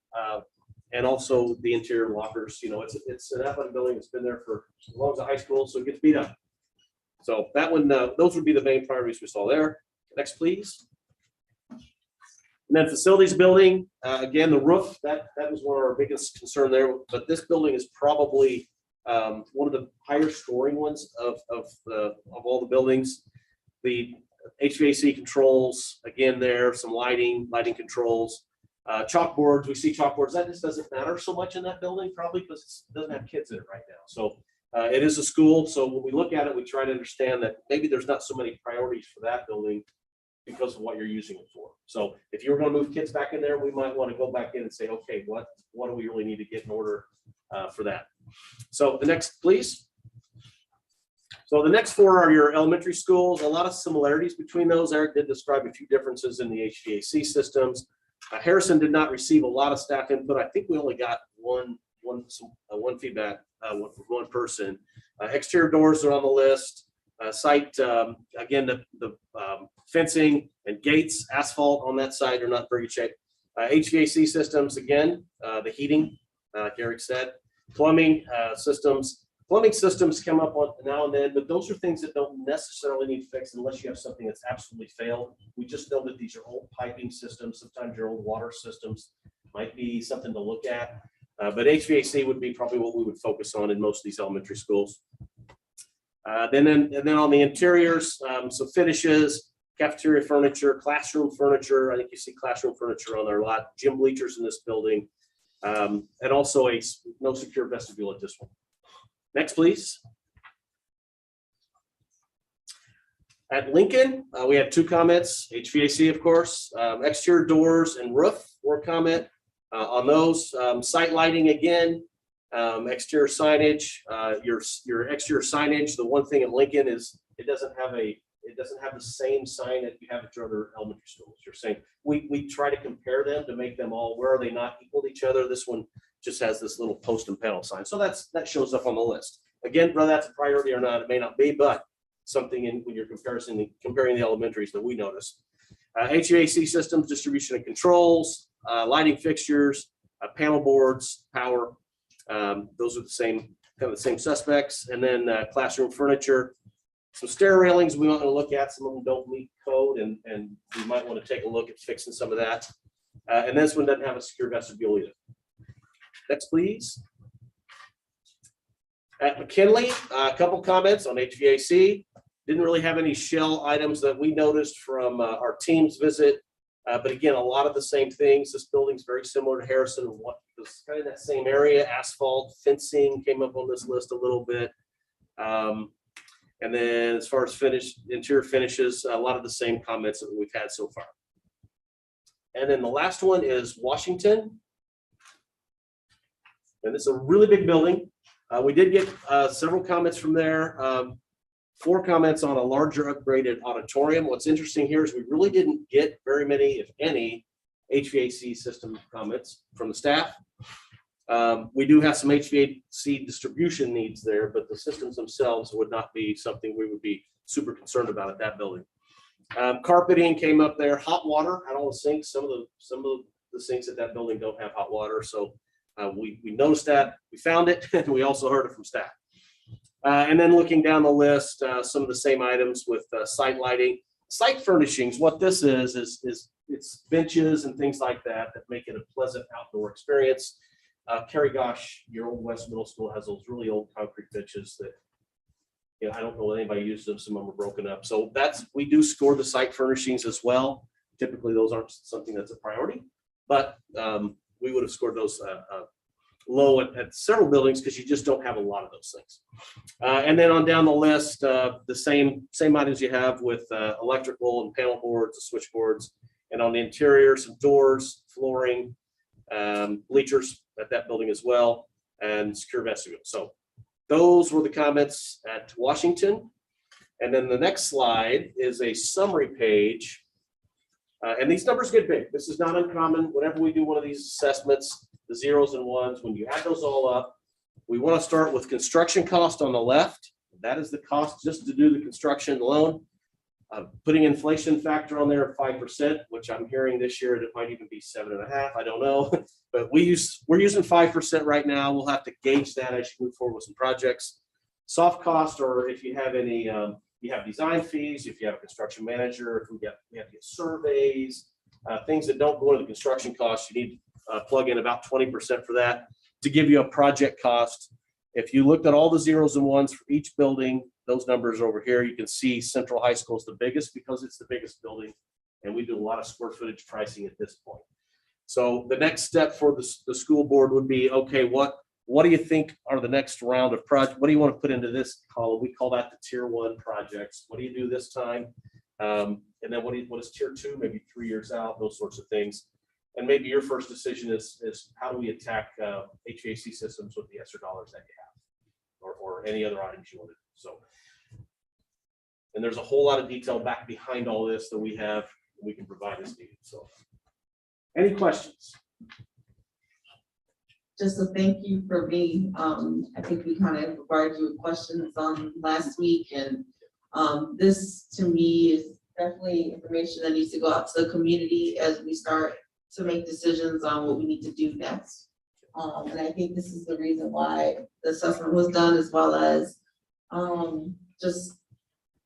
Speaker 10: and also the interior lockers. It's an athletic building that's been there for as long as the high school, so it gets beat up. So that one, those would be the main priorities we saw there. Next, please. And then facilities building, again, the roof, that was one of our biggest concern there, but this building is probably one of the higher scoring ones of all the buildings. The HVAC controls, again, there, some lighting controls, chalkboards. We see chalkboards. That just doesn't matter so much in that building, probably because it doesn't have kids in it right now. So it is a school. So when we look at it, we try to understand that maybe there's not so many priorities for that building because of what you're using it for. So if you were going to move kids back in there, we might want to go back in and say, okay, what do we really need to get in order for that? So the next, please. So the next four are your elementary schools. A lot of similarities between those. Eric did describe a few differences in the HVAC systems. Harrison did not receive a lot of staff input. I think we only got one feedback from one person. Exterior doors are on the list. Site, again, the fencing and gates, asphalt on that side are not very good shape. HVAC systems, again, the heating, like Eric said. Plumbing systems come up on now and then, but those are things that don't necessarily need fixed unless you have something that's absolutely failed. We just know that these are old piping systems. Sometimes your old water systems might be something to look at. But HVAC would be probably what we would focus on in most of these elementary schools. Then on the interiors, some finishes, cafeteria furniture, classroom furniture. I think you see classroom furniture on there a lot. Gym bleachers in this building, and also no secure vestibule at this one. Next, please. At Lincoln, we had two comments. HVAC, of course, exterior doors and roof were a comment on those. Site lighting again. Exterior signage, your exterior signage. The one thing at Lincoln is it doesn't have the same sign that you have at your other elementary schools. You're saying we try to compare them to make them all, where are they not equal to each other? This one just has this little post and panel sign. So that shows up on the list. Again, whether that's a priority or not, it may not be, but something when you're comparing the elementaries that we notice. HVAC systems, distribution and controls, lighting fixtures, panel boards, power. Those are the same suspects. And then classroom furniture, some stair railings we want to look at. Some of them don't meet code, and we might want to take a look at fixing some of that. And this one doesn't have a secure vestibule either. Next, please. At McKinley, a couple comments on HVAC. Didn't really have any shell items that we noticed from our team's visit. But again, a lot of the same things. This building's very similar to Harrison. What was kind of that same area, asphalt, fencing came up on this list a little bit. And then as far as interior finishes, a lot of the same comments that we've had so far. And then the last one is Washington. And it's a really big building. We did get several comments from there. 4 comments on a larger upgraded auditorium. What's interesting here is we really didn't get very many, if any, HVAC system comments from the staff. We do have some HVAC distribution needs there, but the systems themselves would not be something we would be super concerned about at that building. Carpeting came up there, hot water at all the sinks. Some of the sinks at that building don't have hot water, so we noticed that, we found it, and we also heard it from staff. And then looking down the list, some of the same items with site lighting, site furnishings. What this is it's benches and things like that that make it a pleasant outdoor experience. Kerry Gosh, your old West Middle School has those really old concrete benches that, you know, I don't know if anybody uses them. Some of them are broken up. So we do score the site furnishings as well. Typically, those aren't something that's a priority, but we would have scored those low at several buildings because you just don't have a lot of those things. And then on down the list, the same items you have with electrical and panel boards, the switchboards, and on the interior, some doors, flooring, bleachers at that building as well, and secure vestibule. So those were the comments at Washington. And then the next slide is a summary page. And these numbers get big. This is not uncommon. Whenever we do one of these assessments, the zeros and ones, when you add those all up, we want to start with construction cost on the left. That is the cost just to do the construction alone. Putting inflation factor on there of 5%, which I'm hearing this year that might even be 7.5%. I don't know, but we're using 5% right now. We'll have to gauge that as you move forward with some projects. Soft cost, or if you have any, you have design fees, if you have a construction manager, if we have to get surveys, things that don't go into the construction costs, you need to plug in about 20% for that to give you a project cost. If you looked at all the zeros and ones for each building, those numbers over here, you can see Central High School is the biggest because it's the biggest building, and we do a lot of square footage pricing at this point. So the next step for the school board would be, okay, what do you think are the next round of projects? What do you want to put into this column? We call that the tier 1 projects. What do you do this time? And then what is tier 2, maybe 3 years out, those sorts of things. And maybe your first decision is how do we attack HVAC systems with the ESSER dollars that you have, or any other items you want to do. So, and there's a whole lot of detail back behind all this that we can provide as needed. So, any questions?
Speaker 1: Just a thank you for me. I think we kind of provided you with questions last week, and this to me is definitely information that needs to go out to the community as we start to make decisions on what we need to do next. And I think this is the reason why the assessment was done, as well as just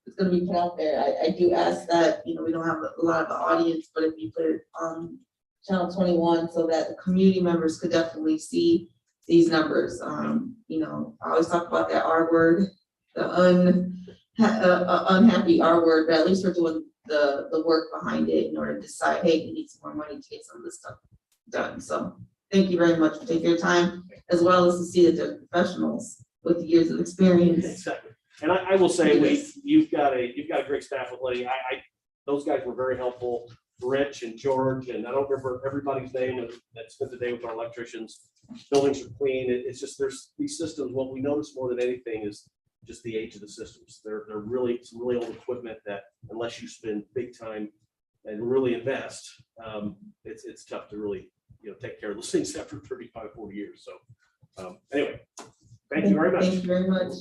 Speaker 1: it's going to be put out there. I do ask that, you know, we don't have a lot of the audience, but if you put it on Channel 21 so that the community members could definitely see these numbers. You know, I always talk about that R word, the unhappy R word, but at least we're doing the work behind it in order to decide, hey, we need some more money to get some of this stuff done. So thank you very much for taking your time, as well as to see that they're professionals with years of experience.
Speaker 10: Exactly. And I will say, you've got a great staff with Letty. Those guys were very helpful. Rich and George, and I don't remember everybody's name that spent the day with our electricians. Buildings are clean. It's just there's these systems. What we notice more than anything is just the age of the systems. They're really some really old equipment that unless you spend big time and really invest, it's tough to really take care of those things after 35, 40 years. So anyway, thank you very much.
Speaker 1: Thank you very much.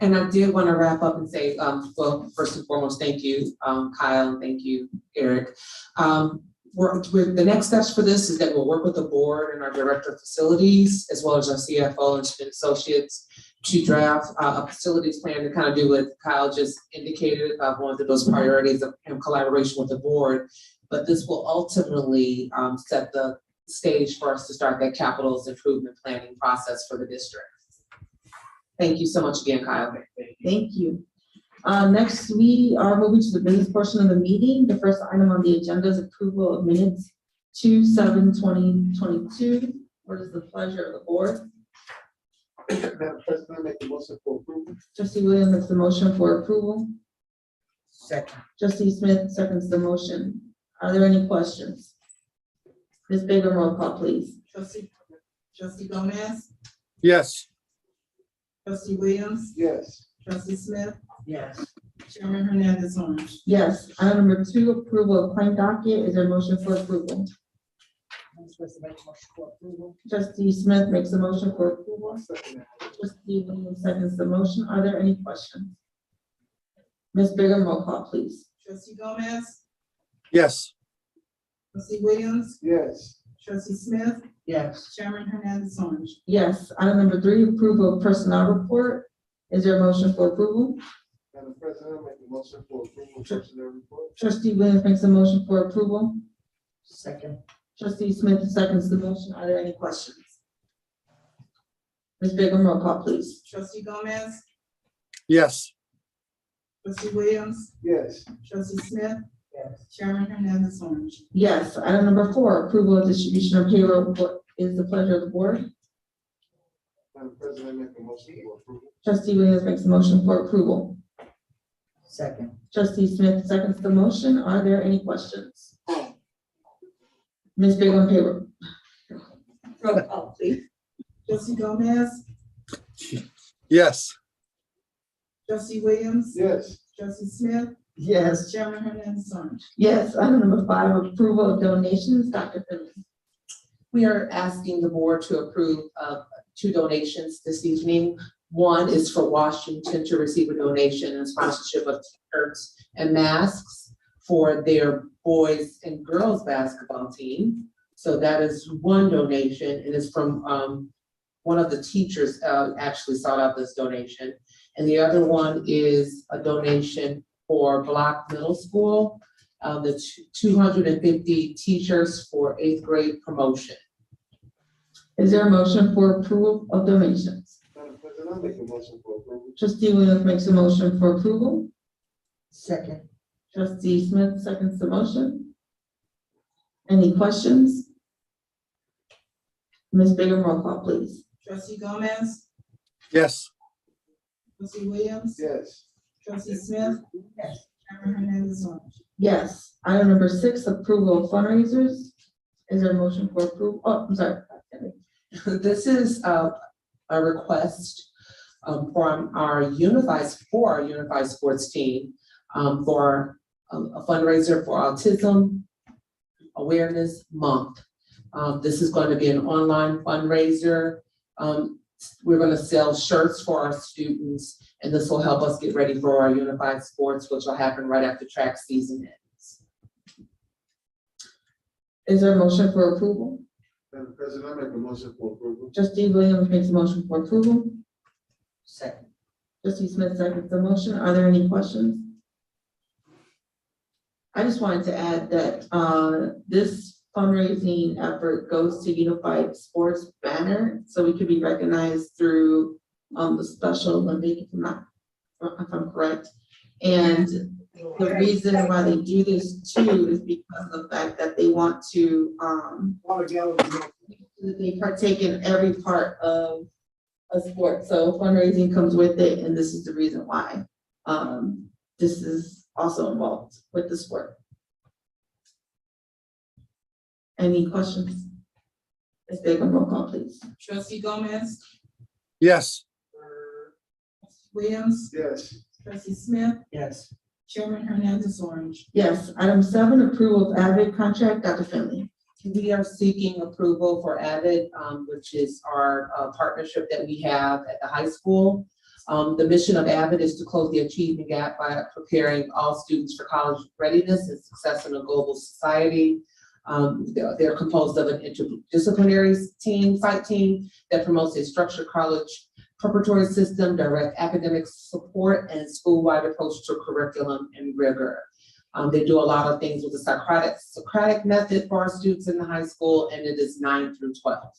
Speaker 5: And I did want to wrap up and say, well, first and foremost, thank you, Kyle, and thank you, Eric. The next steps for this is that we'll work with the board and our director of facilities, as well as our CFO and student associates, to draft a facilities plan to kind of do what Kyle just indicated, one of those priorities of collaboration with the board. But this will ultimately set the stage for us to start that capital improvement planning process for the district. Thank you so much again, Kyle.
Speaker 1: Thank you. Next, we are moving to the business portion of the meeting. The first item on the agenda is approval of minutes 2/7/2022. What is the pleasure of the board?
Speaker 3: Madam President, I make a motion for approval.
Speaker 1: Trustee Williams makes the motion for approval.
Speaker 12: Second.
Speaker 1: Trustee Smith seconds the motion. Are there any questions? Ms. Bigger, roll call, please.
Speaker 2: Trustee Gomez,
Speaker 3: Yes.
Speaker 2: trustee Williams,
Speaker 3: Yes.
Speaker 2: trustee Smith,
Speaker 12: Yes.
Speaker 2: Chairman Hernandez on.
Speaker 1: Yes. Item number 2, approval of claim docket. Is there a motion for approval? Trustee Smith makes a motion for approval.
Speaker 3: Second.
Speaker 1: Trustee Williams seconds the motion. Are there any questions? Ms. Bigger, roll call, please.
Speaker 2: Trustee Gomez,
Speaker 3: Yes.
Speaker 2: trustee Williams,
Speaker 3: Yes.
Speaker 2: trustee Smith,
Speaker 12: Yes.
Speaker 2: Chairman Hernandez on.
Speaker 1: Yes. Item number 3, approval of personnel report. Is there a motion for approval?
Speaker 3: Madam President, I make a motion for approval of personnel report.
Speaker 1: Trustee Williams makes a motion for approval.
Speaker 12: Second.
Speaker 1: Trustee Smith seconds the motion. Are there any questions? Ms. Bigger, roll call, please.
Speaker 2: Trustee Gomez,
Speaker 3: Yes.
Speaker 2: trustee Williams,
Speaker 3: Yes.
Speaker 2: trustee Smith,
Speaker 12: Yes.
Speaker 2: Chairman Hernandez on.
Speaker 1: Yes. Item number 4, approval of distribution of payroll. What is the pleasure of the board?
Speaker 3: Madam President, I make a motion for approval.
Speaker 1: Trustee Williams makes a motion for approval.
Speaker 12: Second.
Speaker 1: Trustee Smith seconds the motion. Are there any questions? Ms. Bigger on payroll. Roll call, please.
Speaker 2: Trustee Gomez,
Speaker 3: Yes.
Speaker 2: trustee Williams,
Speaker 3: Yes.
Speaker 2: trustee Smith,
Speaker 1: Yes.
Speaker 2: Chairman Hernandez on.
Speaker 1: Yes. Item number 5, approval of donations. Dr. Finley.
Speaker 5: We are asking the board to approve 2 donations this evening. One is for Washington to receive a donation and sponsorship of t-shirts and masks for their boys and girls basketball team. So that is one donation, and it's from one of the teachers actually sought out this donation. And the other one is a donation for Block Middle School, the 250 t-shirts for 8th grade promotion.
Speaker 1: Is there a motion for approval of donations?
Speaker 3: Madam President, I make a motion for approval.
Speaker 1: Trustee Williams makes a motion for approval.
Speaker 12: Second.
Speaker 1: Trustee Smith seconds the motion. Any questions? Ms. Bigger, roll call, please.
Speaker 2: Trustee Gomez,
Speaker 3: Yes.
Speaker 2: trustee Williams,
Speaker 3: Yes.
Speaker 2: trustee Smith,
Speaker 12: Yes.
Speaker 2: Chairman Hernandez on.
Speaker 1: Yes. Item number 6, approval of fundraisers. Is there a motion for approval? Oh, I'm sorry.
Speaker 5: This is a request from our unified sports team for a fundraiser for Autism Awareness Month. This is going to be an online fundraiser. We're going to sell shirts for our students, and this will help us get ready for our unified sports, which will happen right after track season ends.
Speaker 1: Is there a motion for approval?
Speaker 3: Madam President, I make a motion for approval.
Speaker 1: Trustee Williams makes a motion for approval.
Speaker 12: Second.
Speaker 1: Trustee Smith seconds the motion. Are there any questions? I just wanted to add that this fundraising effort goes to Unified Sports banner, so we could be recognized through the Special Olympic, if I'm correct. And the reason why they do this too is because of the fact that they want to they partake in every part of a sport. So fundraising comes with it, and this is the reason why this is also involved with the sport. Any questions? Ms. Bigger, roll call, please.
Speaker 2: Trustee Gomez,
Speaker 3: Yes.
Speaker 2: Williams,
Speaker 3: Yes.
Speaker 2: trustee Smith,
Speaker 12: Yes.
Speaker 2: Chairman Hernandez on.
Speaker 1: Yes. Item 7, approval of Avid contract. Dr. Finley.
Speaker 5: We are seeking approval for Avid, which is our partnership that we have at the high school. The mission of Avid is to close the achievement gap by preparing all students for college readiness and success in a global society. They're composed of an interdisciplinary site team that promotes a structured college preparatory system, direct academic support, and school-wide approach to curriculum and rigor. They do a lot of things with the Socratic method for our students in the high school, and it is 9 through 12.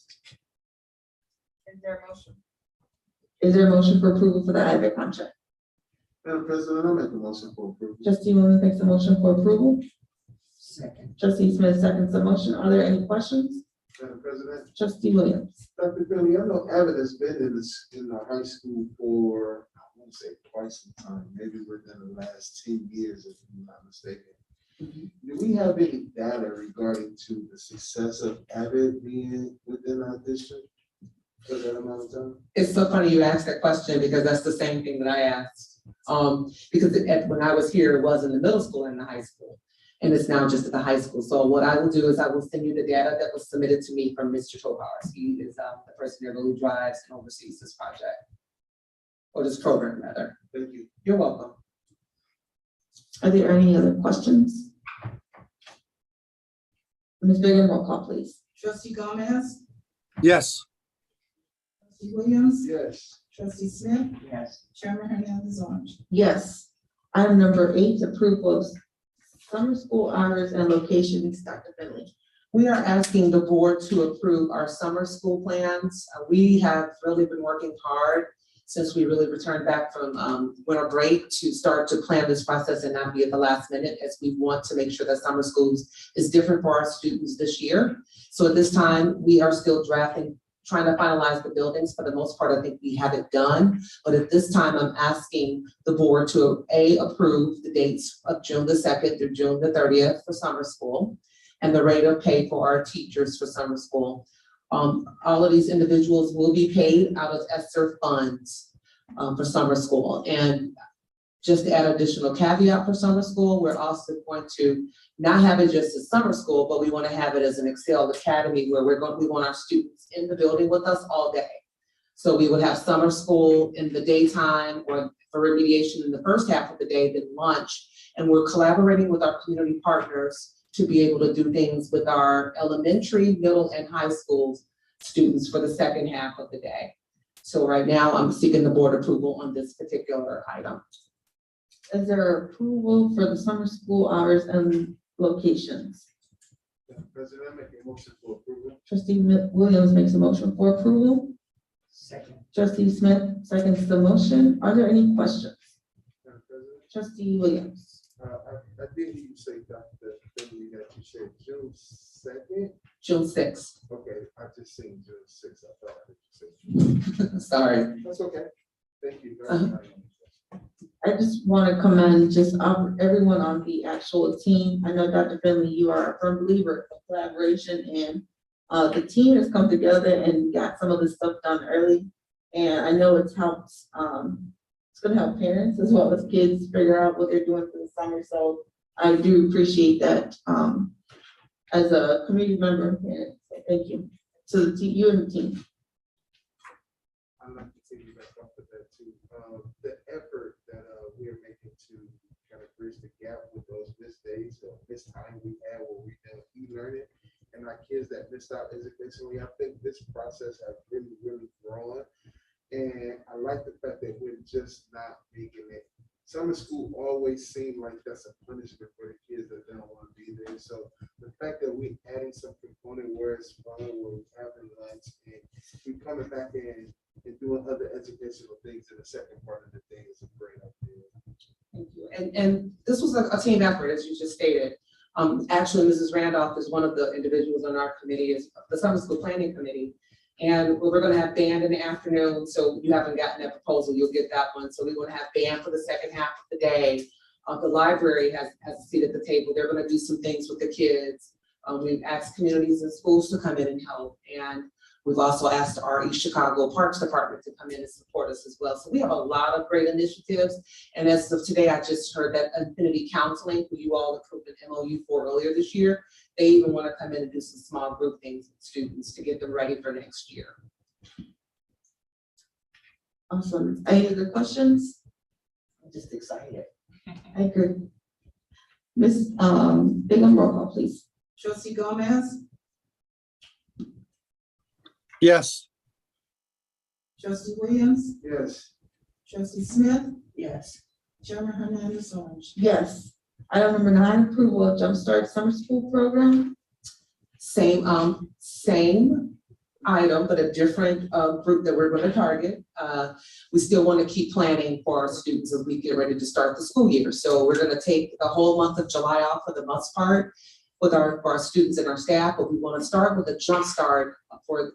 Speaker 2: Is there a motion?
Speaker 1: Is there a motion for approval for the Avid contract?
Speaker 3: Madam President, I'll make a motion for approval.
Speaker 1: Trustee Williams makes a motion for approval.
Speaker 12: Second.
Speaker 1: Trustee Smith seconds the motion. Are there any questions?
Speaker 3: Madam President,
Speaker 1: Trustee Williams.
Speaker 3: Dr. Finley, I know Abbott has been in the high school for, I want to say quite some time, maybe within the last 10 years, if I'm not mistaken. Do we have any data regarding to the success of Abbott being within our district for that amount of time?
Speaker 5: It's so funny you asked that question because that's the same thing that I asked. Because when I was here, it was in the middle school and the high school. And it's now just at the high school. So what I will do is I will send you the data that was submitted to me from Mr. Topars. He is the person here who drives and oversees this project. Or this program, rather.
Speaker 3: Thank you.
Speaker 5: You're welcome.
Speaker 1: Are there any other questions? Ms. Bigger, roll call, please.
Speaker 2: Trustee Gomez,
Speaker 3: Yes.
Speaker 2: trustee Williams,
Speaker 3: Yes.
Speaker 2: trustee Smith,
Speaker 12: Yes.
Speaker 2: chairman Hernandez on.
Speaker 1: Yes. Item number 8, approval of summer school hours and locations. Dr. Finley.
Speaker 5: We are asking the board to approve our summer school plans. We have really been working hard since we really returned back from winter break to start to plan this process and not be at the last minute, as we want to make sure that summer schools is different for our students this year. So at this time, we are still drafting, trying to finalize the buildings. For the most part, I think we have it done. But at this time, I'm asking the board to approve the dates of June the 2nd through June the 30th for summer school and the rate of pay for our teachers for summer school. All of these individuals will be paid out of ESSER funds for summer school. And just to add additional caveat for summer school, we're also going to not have it just as summer school, but we want to have it as an Excel Academy where we want our students in the building with us all day. So we would have summer school in the daytime or for remediation in the first half of the day, then lunch. And we're collaborating with our community partners to be able to do things with our elementary, middle, and high school students for the second half of the day. So right now, I'm seeking the board approval on this particular item.
Speaker 1: Is there approval for the summer school hours and locations?
Speaker 3: Madam President, I make a motion for approval.
Speaker 1: Trustee Williams makes a motion for approval.
Speaker 12: Second.
Speaker 1: Trustee Smith seconds the motion. Are there any questions?
Speaker 3: Madam President,
Speaker 1: Trustee Williams.
Speaker 3: I did hear you say, Dr. Finley, that you said June 2nd.
Speaker 5: June 6th.
Speaker 3: Okay, I just seen June 6th. I thought I heard you say.
Speaker 5: Sorry.
Speaker 3: That's okay. Thank you very
Speaker 1: Uh-huh.
Speaker 3: much.
Speaker 1: I just want to commend just everyone on the actual team. I know, Dr. Finley, you are a firm believer of collaboration, and the team has come together and got some of this stuff done early. And I know it's helped, it's going to help parents as well as kids figure out what they're doing for the summer. So I do appreciate that as a community member and parent. So thank you to the you and the team.
Speaker 3: I'd like to take you back up to that too. The effort that we are making to kind of bridge the gap with those missed days or missed time we had where we did e-learning and our kids that missed out educationally, I think this process has really, really grown. And I like the fact that we're just not making it. Summer school always seemed like that's a punishment for the kids that don't want to be there. So the fact that we're adding some component where it's fun, where we're having lunch, and we're coming back in and doing other educational things in the second part of the day is a great idea.
Speaker 5: Thank you. And this was a team effort, as you just stated. Actually, Mrs. Randolph is one of the individuals on our committee, is the summer school planning committee. And we're gonna have band in the afternoon, so you haven't gotten that proposal, you'll get that one. So we're gonna have band for the second half of the day. The library has a seat at the table. They're gonna do some things with the kids. We've asked communities and schools to come in and help. And we've also asked our East Chicago Parks Department to come in and support us as well. So we have a lot of great initiatives. And as of today, I just heard that Infinity Counseling, who you all approved an MOU for earlier this year, they even want to come in and do some small group things with students to get them ready for next year.
Speaker 1: Awesome. Any other questions?
Speaker 12: I'm just excited.
Speaker 1: I agree. Ms. Bingham, roll call, please.
Speaker 2: Trustee Gomez,
Speaker 3: Yes.
Speaker 2: trustee Williams,
Speaker 3: Yes.
Speaker 2: trustee Smith,
Speaker 12: Yes.
Speaker 2: chairman Hernandez on.
Speaker 1: Yes. Item number 9, approval of Jumpstart Summer School Program.
Speaker 5: Same item, but a different group that we're going to target. We still want to keep planning for our students as we get ready to start the school year. So we're going to take the whole month of July off for the most part with for our students and our staff, but we want to start with a jump start for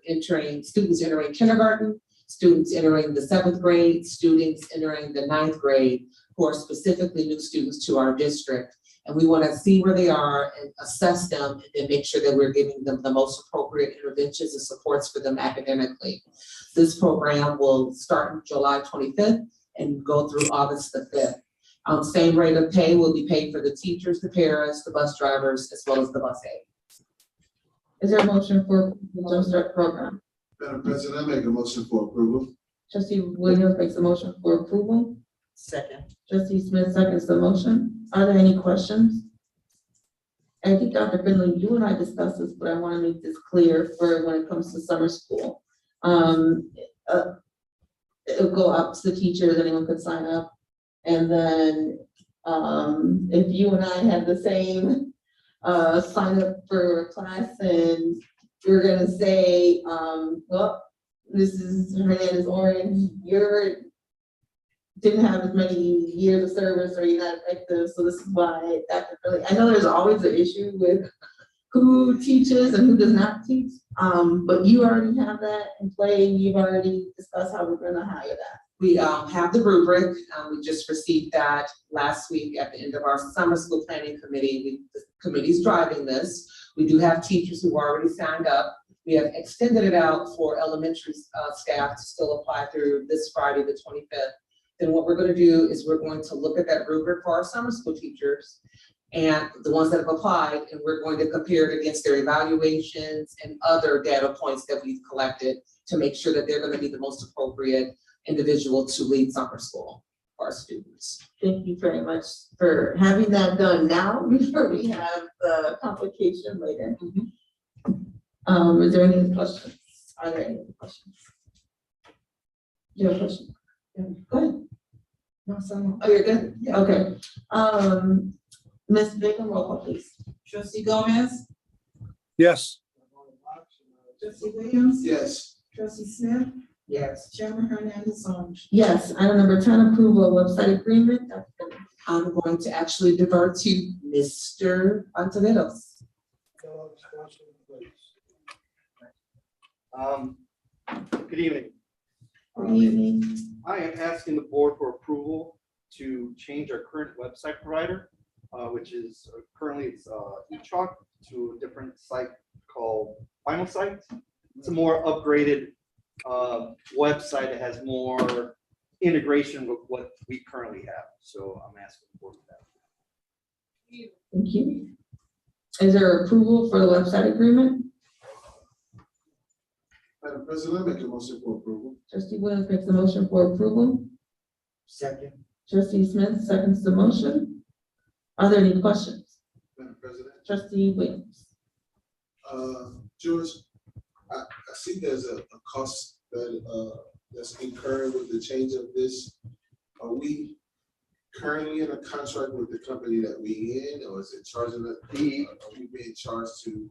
Speaker 5: students entering kindergarten, students entering the 7th grade, students entering the 9th grade, who are specifically new students to our district. And we want to see where they are and assess them and then make sure that we're giving them the most appropriate interventions and supports for them academically. This program will start on July 25th and go through August the 5th. Same rate of pay will be paid for the teachers, the parents, the bus drivers, as well as the bus aides.
Speaker 1: Is there a motion for the Jumpstart program?
Speaker 3: Madam President, I make a motion for approval.
Speaker 1: Trustee Williams makes a motion for approval.
Speaker 12: Second.
Speaker 1: Trustee Smith seconds the motion. Are there any questions? I think Dr. Finley, you and I discussed this, but I want to make this clear for when it comes to summer school. It'll go out to the teachers, anyone could sign up. And then if you and I have the same sign up for a class and you're gonna say, well, this is Hernandez Orange, didn't have as many years of service or you're not effective, so this is why Dr. Philly, I know there's always an issue with who teaches and who does not teach, but you already have that in play, you've already discussed how we're gonna hire that.
Speaker 5: We have the rubric. We just received that last week at the end of our summer school planning committee. The committee's driving this. We do have teachers who already signed up. We have extended it out for elementary staff to still apply through this Friday, the 25th. Then what we're going to do is we're going to look at that rubric for our summer school teachers and the ones that have applied, and we're going to compare it against their evaluations and other data points that we've collected to make sure that they're going to be the most appropriate individual to lead summer school for our students.
Speaker 1: Thank you very much for having that done now before we have the complication later. Is there any questions? Are there any questions? You have a question? Yeah, go ahead. No, someone, oh, you're good? Yeah. Okay. Ms. Bigum, roll call please.
Speaker 2: Trustee Gomez,
Speaker 9: Yes.
Speaker 2: trustee Williams,
Speaker 3: Yes.
Speaker 2: trustee Smith,
Speaker 5: Yes.
Speaker 2: chairman Hernandez on.
Speaker 1: Yes, item number 10, approval of website agreement. Dr. Finley.
Speaker 5: I'm going to actually divert to Mr. Antoneros.
Speaker 13: Good evening.
Speaker 1: Good evening.
Speaker 13: I am asking the board for approval to change our current website provider, which is currently it's eChalk, to a different site called Final Site. It's a more upgraded website that has more integration with what we currently have. So I'm asking the board for that.
Speaker 1: Thank you. Is there approval for the website agreement?
Speaker 3: Madam President, I make a motion for approval.
Speaker 1: Trustee Williams makes a motion for approval.
Speaker 12: Second.
Speaker 1: Trustee Smith seconds the motion. Are there any questions?
Speaker 3: Madam President,
Speaker 1: Trustee Williams.
Speaker 3: George, I see there's a cost that that's incurred with the change of this. Are we currently in a contract with the company that we in, or is it charging us? Are we being charged to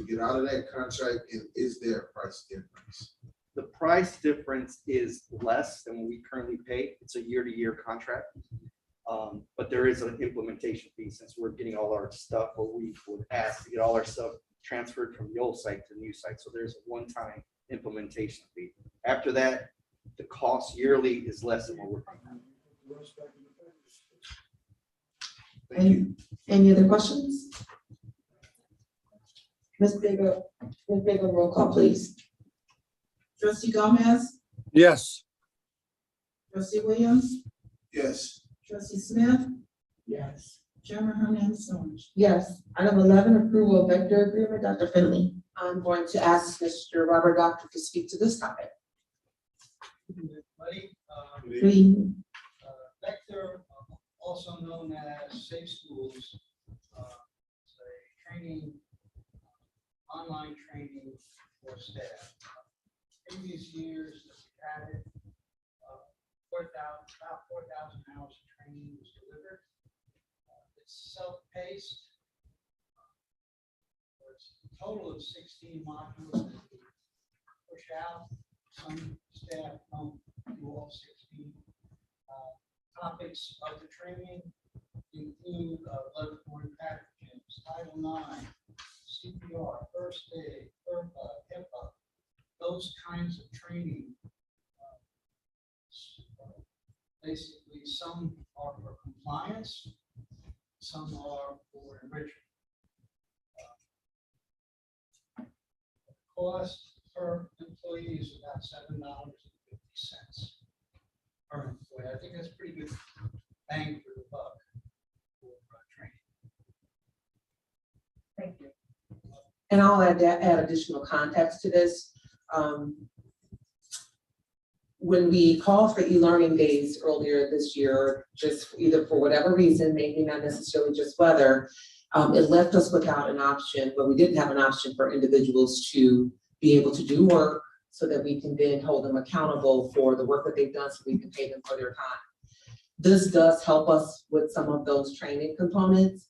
Speaker 3: get out of that contract, and is there a price difference?
Speaker 13: The price difference is less than what we currently pay. It's a year-to-year contract. But there is an implementation fee since we're getting all our stuff, or we would ask to get all our stuff transferred from the old site to the new site. So there's a one-time implementation fee. After that, the cost yearly is less than what we're paying.
Speaker 3: Thank you.
Speaker 1: Any other questions? Ms. Bigger, roll call please.
Speaker 2: Trustee Gomez,
Speaker 9: Yes.
Speaker 2: trustee Williams,
Speaker 3: Yes.
Speaker 2: trustee Smith,
Speaker 12: Yes.
Speaker 2: chairman Hernandez on.
Speaker 1: Yes. Item 11, approval of vector agreement. Dr. Finley.
Speaker 5: I'm going to ask Mr. Robert Doctor to speak to this topic.
Speaker 1: Good evening.
Speaker 14: Vector, also known as Safe Schools, it's a training, online training for staff. Previous years, we had it, about 4,000 hours of training was delivered. It's self-paced. It's a total of 16 modules that we push out. Some staff don't do all 16. Topics of the training include bloodborne pathogens, Title IX, CPR, first aid, FERPA, HIPAA, those kinds of training. Basically, some are for compliance, some are for enrichment. Cost per employee is about $7.50 per employee. I think that's pretty good bang for the buck for training.
Speaker 6: Thank you.
Speaker 5: And I'll add additional context to this. When we called for e-learning days earlier this year, just either for whatever reason, maybe not necessarily just weather, it left us without an option, but we didn't have an option for individuals to be able to do work so that we can then hold them accountable for the work that they've done so we can pay them for their time. This does help us with some of those training components,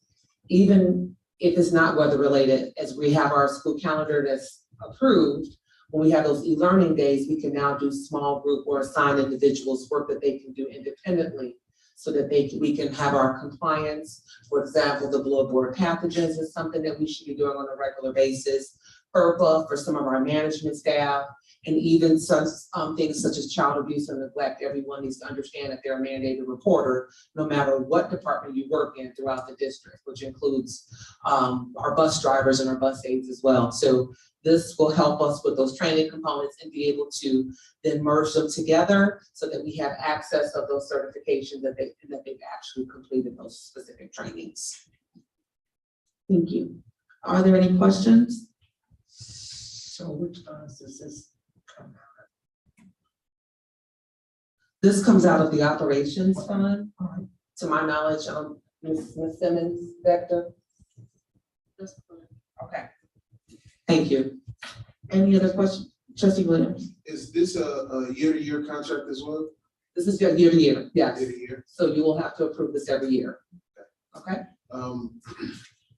Speaker 5: even if it's not weather related, as we have our school calendar that's approved. When we have those e-learning days, we can now do small group or assigned individuals work that they can do independently so that we can have our compliance. For example, the bloodborne pathogens is something that we should be doing on a regular basis. FERPA for some of our management staff, and even some things such as child abuse and neglect. Everyone needs to understand that they're a mandated reporter, no matter what department you work in throughout the district, which includes our bus drivers and our bus aides as well. So this will help us with those training components and be able to then merge them together so that we have access of those certifications that they've actually completed those specific trainings.
Speaker 1: Thank you. Are there any questions?
Speaker 12: So which funds does this come out
Speaker 5: This comes out of the operations fund. To my knowledge, Ms. Simmons, Vector.
Speaker 12: of?
Speaker 5: Okay. Thank you.
Speaker 1: Any other questions? Trustee Williams?
Speaker 3: Is this a year-to-year contract as well?
Speaker 5: This is your year to year, yes.
Speaker 3: Year-to-year?
Speaker 5: So you will have to approve this every year. Okay?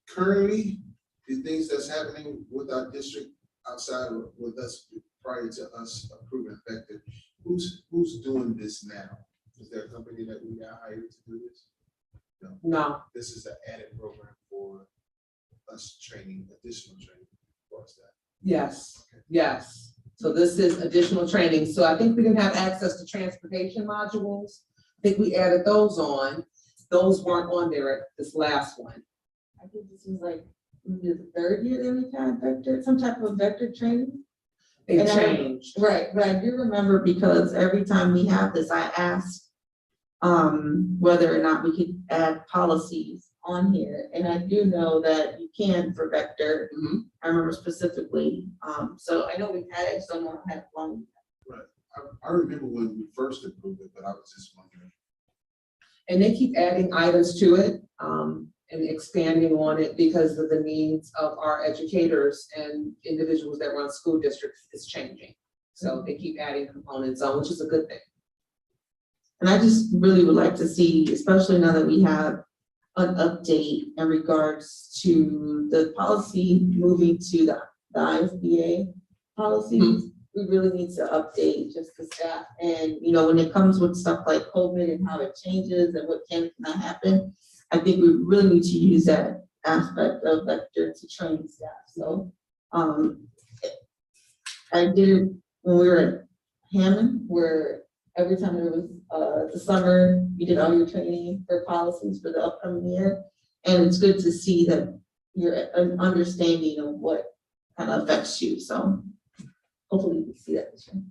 Speaker 3: Currently, the things that's happening with our district outside of with us prior to us approving effective, who's doing this now? Is there a company that we got hired to do this?
Speaker 5: No,
Speaker 3: This is an added program for us training, additional training for us that.
Speaker 5: yes, yes. So this is additional training. So I think we didn't have access to transportation modules. I think we added those on. Those weren't on there at this last one.
Speaker 1: I think this was like maybe the third year that we've had vector, some type of vector training.
Speaker 5: They
Speaker 1: And I-
Speaker 5: changed.
Speaker 1: Right, but I do remember because every time we have this, I asked whether or not we could add policies on here. And I do know that you can for vector.
Speaker 5: Mhm.
Speaker 1: I remember specifically. So I know we've had it, so I don't have long.
Speaker 3: I remember when we first approved it, but I was just wondering.
Speaker 5: And they keep adding items to it, and expanding on it because of the needs of our educators and individuals that run school districts is changing. So they keep adding components on, which is a good thing.
Speaker 1: And I just really would like to see, especially now that we have an update in regards to the policy moving to the ISBA policies. We really need to update just the staff. And, you know, when it comes with stuff like COVID and how it changes and what can and cannot happen, I think we really need to use that aspect of vector to train staff. So, I did it when we were at Hammond, where every time there was, the summer, you did all your training for policies for the upcoming year. And it's good to see that you're an understanding of what kind of affects you. So hopefully we can see that this year.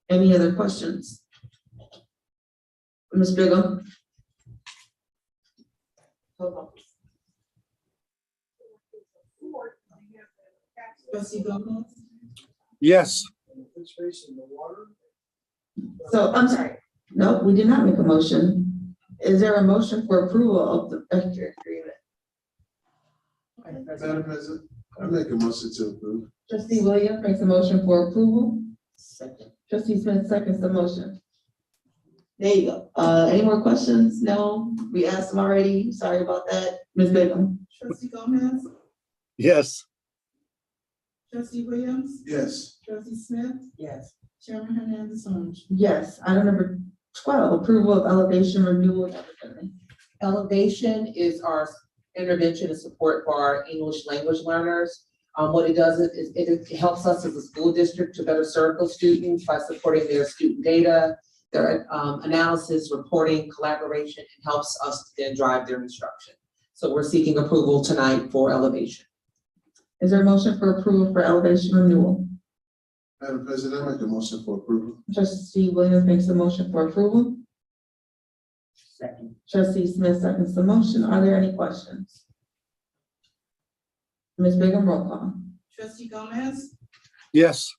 Speaker 1: Any other questions? Ms. Biggle?
Speaker 2: Trustee Gomez?
Speaker 9: Yes.
Speaker 14: It's facing the water.
Speaker 1: So, I'm sorry, no, we did not make a motion. Is there a motion for approval of the vector agreement?
Speaker 3: Madam President, I make a motion to approve.
Speaker 1: Trustee Williams makes a motion for approval. Second. Trustee Smith seconds the motion. There you go. Any more questions? No, we asked them already. Sorry about that. Ms. Bigum?
Speaker 2: Trustee Gomez?
Speaker 9: Yes.
Speaker 2: Trustee Williams,
Speaker 3: Yes.
Speaker 2: trustee Smith,
Speaker 12: Yes.
Speaker 2: Chairman Hernandez on.
Speaker 1: Yes. Item number 12, approval of elevation renewal. Dr. Finley.
Speaker 5: Elevation is our intervention and support for our English language learners. What it does is it helps us as a school district to better serve those students by supporting their student data, their analysis, reporting, collaboration, and helps us then drive their instruction. So we're seeking approval tonight for elevation.
Speaker 1: Is there a motion for approval for elevation renewal?
Speaker 3: Madam President, I make a motion for approval.
Speaker 1: Trustee Williams makes a motion for approval.
Speaker 12: Second.
Speaker 1: Trustee Smith seconds the motion. Are there any questions? Ms. Bigum, roll call.
Speaker 2: Trustee Gomez,
Speaker 9: Yes.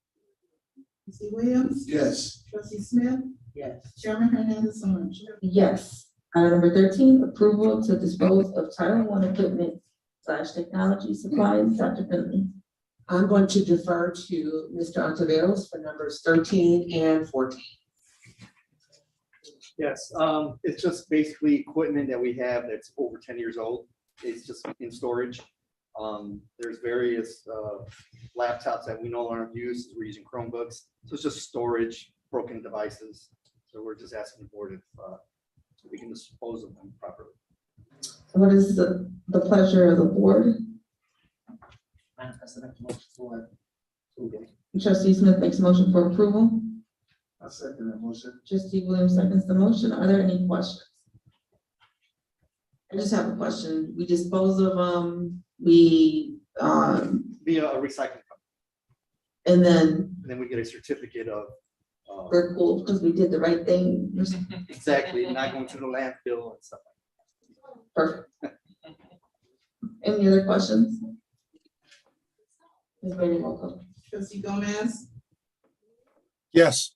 Speaker 2: trustee Williams,
Speaker 3: Yes.
Speaker 2: trustee Smith,
Speaker 12: Yes.
Speaker 2: Chairman Hernandez on.
Speaker 1: Yes. Item number 13, approval to dispose of Title I equipment / technology supplies. Dr. Finley.
Speaker 5: I'm going to defer to Mr. Ontiveros for numbers 13 and 14.
Speaker 13: Yes, it's just basically equipment that we have that's over 10 years old. It's just in storage. There's various laptops that we no longer use. We're using Chromebooks. So it's just storage, broken devices. So we're just asking the board if we can dispose of them properly.
Speaker 1: What is the pleasure of the board?
Speaker 12: Madam President, motion for approval.
Speaker 1: Trustee Smith makes a motion for approval.
Speaker 3: I second that motion.
Speaker 1: Trustee Williams seconds the motion. Are there any questions? I just have a question. We dispose of
Speaker 13: Via a recycling company.
Speaker 1: and then
Speaker 13: And then we get a certificate of
Speaker 1: we're cool because we did the right thing.
Speaker 13: exactly not going to the landfill and stuff.
Speaker 1: Perfect. Any other questions? Ms. Brady, roll call.
Speaker 2: Trustee Gomez,
Speaker 9: Yes.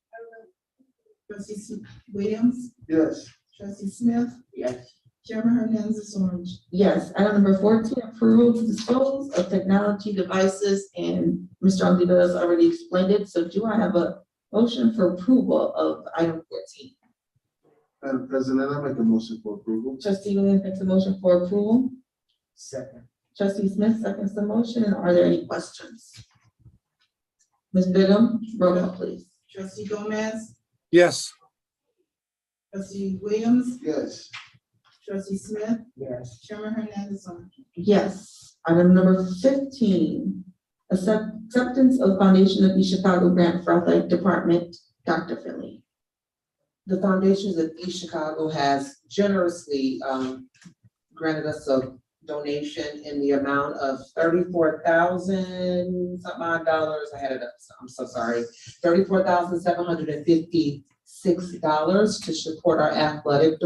Speaker 2: trustee Williams,
Speaker 3: Yes.
Speaker 2: trustee Smith,
Speaker 12: Yes.
Speaker 2: Chairman Hernandez on.
Speaker 1: Yes, item number 14, approval to dispose of technology devices, and Mr. Ontiveros already explained it, so do I have a motion for approval of item 14?
Speaker 3: Madam President, I make a motion for approval.
Speaker 1: Trustee Williams makes a motion for approval.
Speaker 12: Second.
Speaker 1: Trustee Smith seconds the motion, and are there any questions? Ms. Bigum, roll call please.
Speaker 2: Trustee Gomez,
Speaker 9: Yes.
Speaker 2: trustee Williams,
Speaker 3: Yes.
Speaker 2: trustee Smith,
Speaker 12: Yes.
Speaker 2: Chairman Hernandez on.
Speaker 1: Yes, item number 15, acceptance of Foundation of East Chicago grant for athletic department. Dr. Finley.
Speaker 5: The Foundations of East Chicago has generously granted us a donation in the amount of $34,000 something odd dollars. I had it up, so I'm so sorry. $34,756 to support our athletic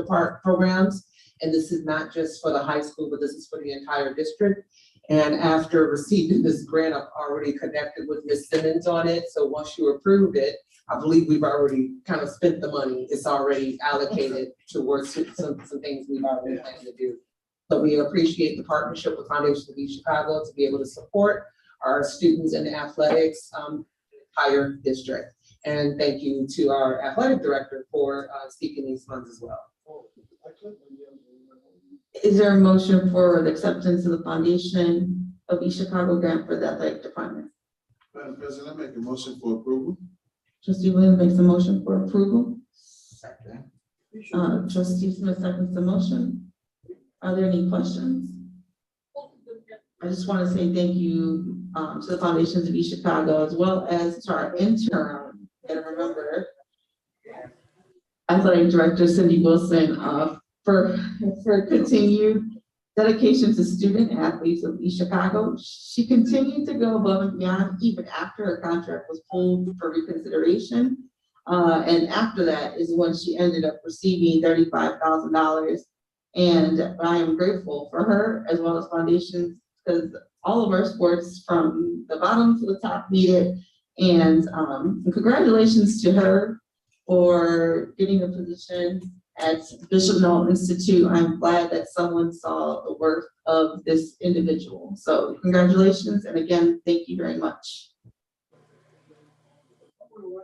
Speaker 5: programs. And this is not just for the high school, but this is for the entire district. And after receiving this grant, I've already connected with Ms. Simmons on it. So once you approve it, I believe we've already kind of spent the money. It's already allocated towards some things we've already planned to do. But we appreciate the partnership with Foundation of East Chicago to be able to support our students in the athletics higher district. And thank you to our athletic director for seeking these funds as well.
Speaker 1: Is there a motion for the acceptance of the Foundation of East Chicago grant for the athletic department?
Speaker 3: Madam President, I make a motion for approval.
Speaker 1: Trustee Williams makes a motion for approval.
Speaker 12: Second.
Speaker 1: Trustee Smith seconds the motion. Are there any questions? I just want to say thank you to the Foundations of East Chicago, as well as to our intern, and remember, athletic director Cindy Wilson, for continued dedication to student athletes of East Chicago. She continued to go above and beyond even after her contract was pulled for reconsideration. And after that is when she ended up receiving $35,000. And I am grateful for her as well as Foundations, because all of our sports from the bottom to the top need it. And congratulations to her for getting a position at Bishop Noel Institute. I'm glad that someone saw the worth of this individual. So congratulations, and again, thank you very much.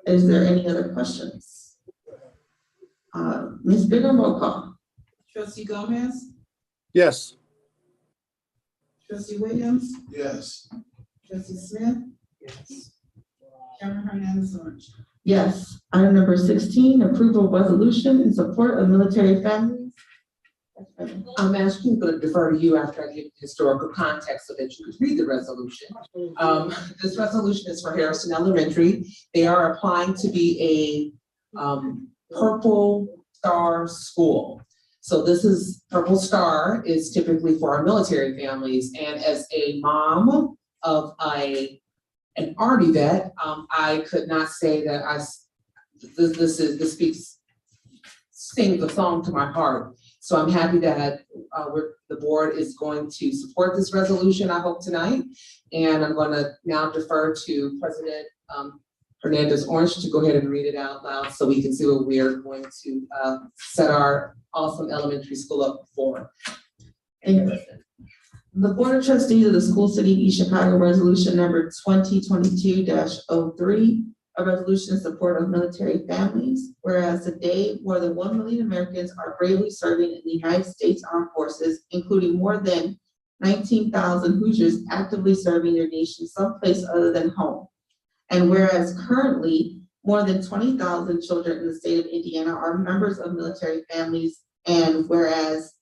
Speaker 1: Is there any other questions? Ms. Bigum, roll call.
Speaker 2: Trustee Gomez,
Speaker 9: Yes.
Speaker 2: trustee Williams,
Speaker 3: Yes.
Speaker 2: trustee Smith,
Speaker 5: Yes.
Speaker 2: Chairman Hernandez on.
Speaker 1: Yes. Item number 16, approval of resolution in support of military families.
Speaker 5: I'm asking, going to defer to you after I give historical context so that you can read the resolution. This resolution is for Harrison Elementary. They are applying to be a Purple Star school. So this is, Purple Star is typically for our military families. And as a mom of an Army vet, I could not say that this sings a song to my heart. So I'm happy that the board is going to support this resolution, I hope tonight. And I'm gonna now defer to President Hernandez Orange to go ahead and read it out loud so we can see what we are going to set our awesome elementary school up for.
Speaker 1: Thank you. The Board of Trustees of the School City of East Chicago Resolution number 2022-03, a resolution in support of military families, whereas today more than 1 million Americans are bravely serving in the United States Armed Forces, including more than 19,000 Hoosiers actively serving their nation someplace other than home. And whereas currently more than 20,000 children in the state of Indiana are members of military families, and whereas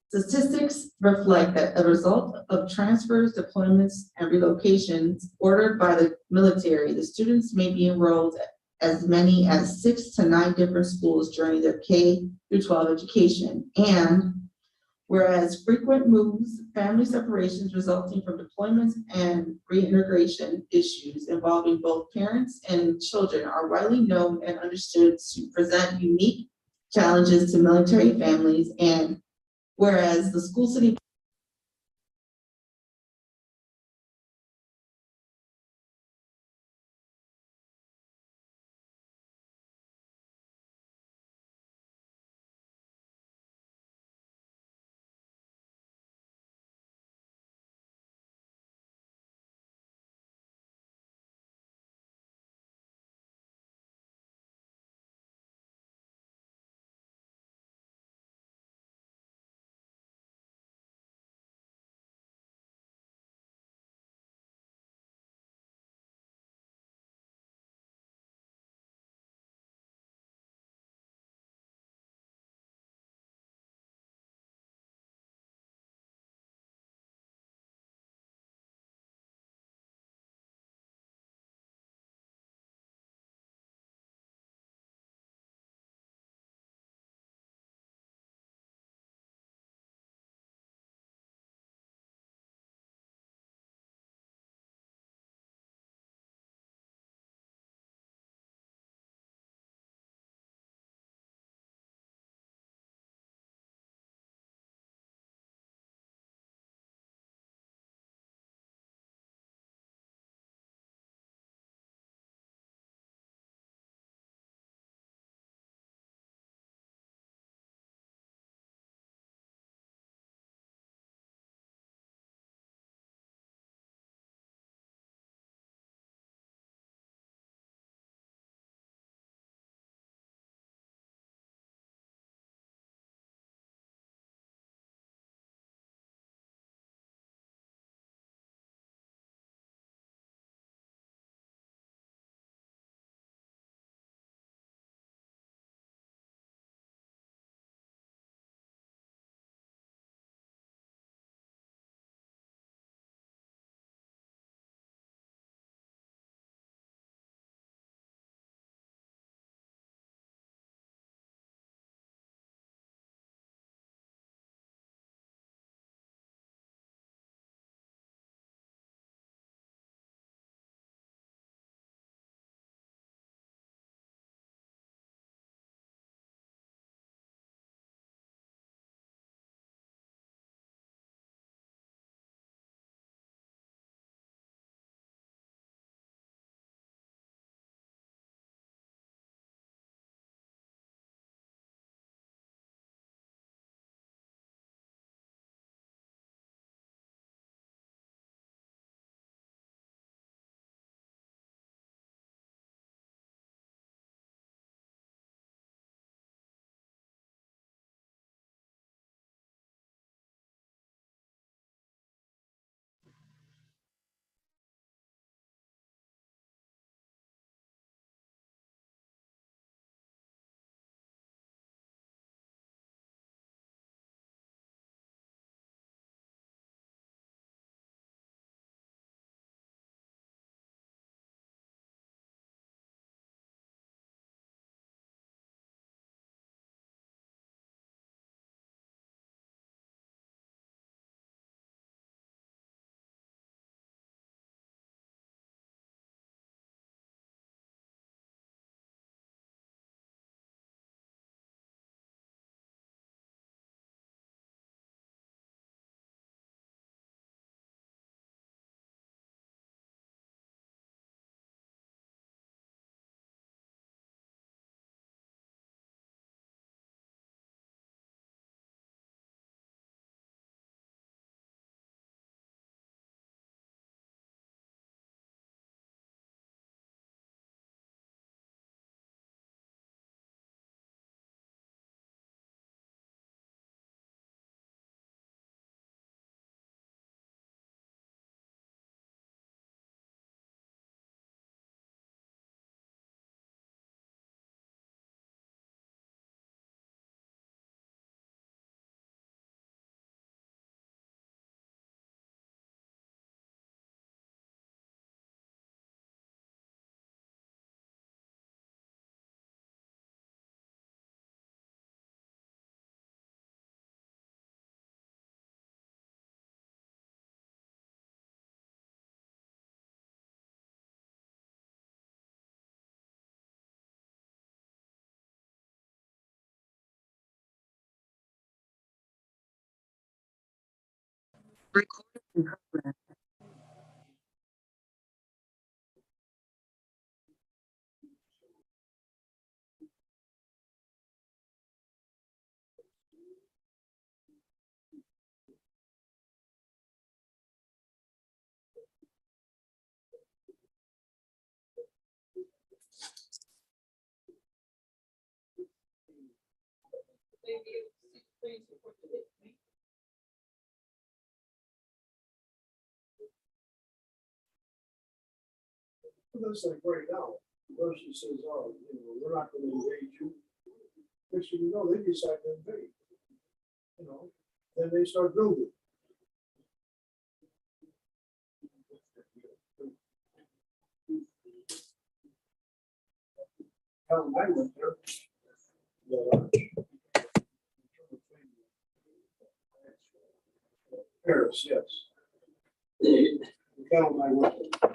Speaker 1: statistics reflect that a result of transfers, deployments, and relocations ordered by the military, the students may be enrolled at as many as 6 to 9 different schools during their K through 12 education. And whereas frequent moves, family separations resulting from deployments and reintegration issues involving both parents and children are widely known and understood to present unique challenges to military families, and whereas the school city
Speaker 14: That's like right now, the person says, oh, you know, we're not gonna engage you. Next thing you know, they decide to invade. You know, then they start building. Hell, I went there. Paris, yes. Hell, I went there.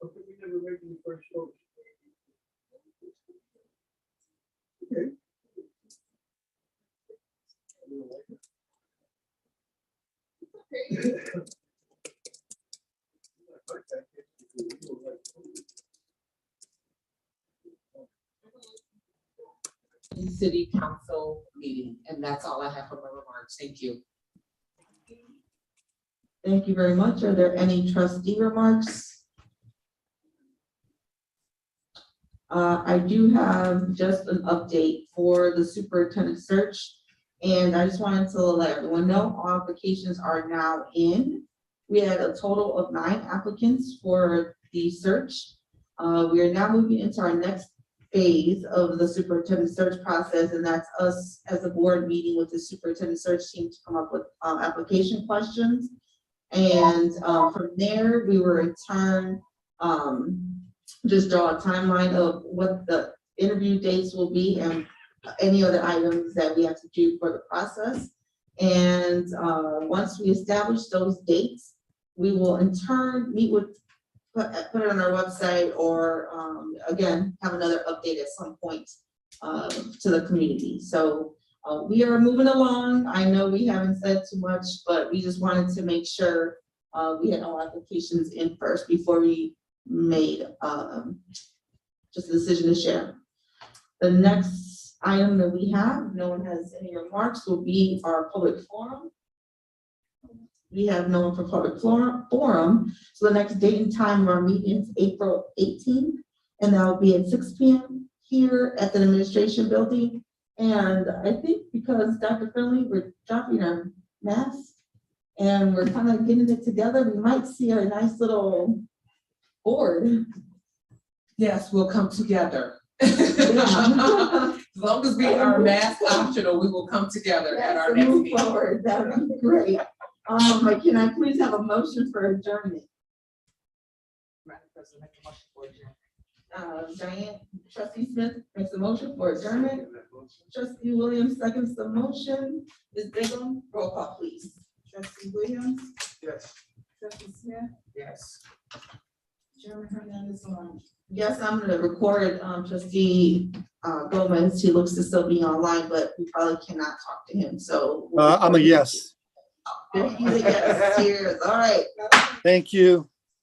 Speaker 14: Okay, we never make any first shows. Okay.
Speaker 5: City council meeting, and that's all I have for my remarks. Thank you.
Speaker 1: Thank you very much. Are there any trustee remarks? I do have just an update for the superintendent search. And I just wanted to let everyone know all applications are now in. We had a total of 9 applicants for the search. We are now moving into our next phase of the superintendent search process, and that's us as a board meeting with the superintendent search team to come up with application questions. And from there, we will in turn just draw a timeline of what the interview dates will be and any other items that we have to do for the process. And once we establish those dates, we will in turn meet with, put it on our website, or again, have another update at some point to the community. So we are moving along. I know we haven't said too much, but we just wanted to make sure we had all applications in first before we made just a decision to share. The next item that we have, if no one has any remarks, will be our public forum. We have no one for public forum. So the next date and time of our meeting is April 18th, and that will be at 6 p.m. here at the administration building. And I think because Dr. Finley, we're dropping our masks and we're kind of getting it together, we might see a nice little board.
Speaker 5: Yes, we'll come together.
Speaker 1: Yeah.
Speaker 5: As long as we are mask optional, we will come together at our
Speaker 1: Yes,
Speaker 5: next
Speaker 1: move
Speaker 5: meeting.
Speaker 1: forward. That would be great. But can I please have a motion for adjournment?
Speaker 5: Madam President, make a motion for adjournment.
Speaker 1: Diane, trustee Smith makes a motion for adjournment. Trustee Williams seconds the motion. Ms. Bigum, roll call, please.
Speaker 2: Trustee Williams,
Speaker 3: Yes.
Speaker 2: trustee Smith,
Speaker 5: Yes.
Speaker 2: Chairman Hernandez on.
Speaker 1: Yes, I'm gonna record, trustee, Gomez. He looks to still be online, but we probably cannot talk to him, so.
Speaker 15: I'm a yes.
Speaker 1: He's a yes. Cheers. All right.
Speaker 15: Thank you.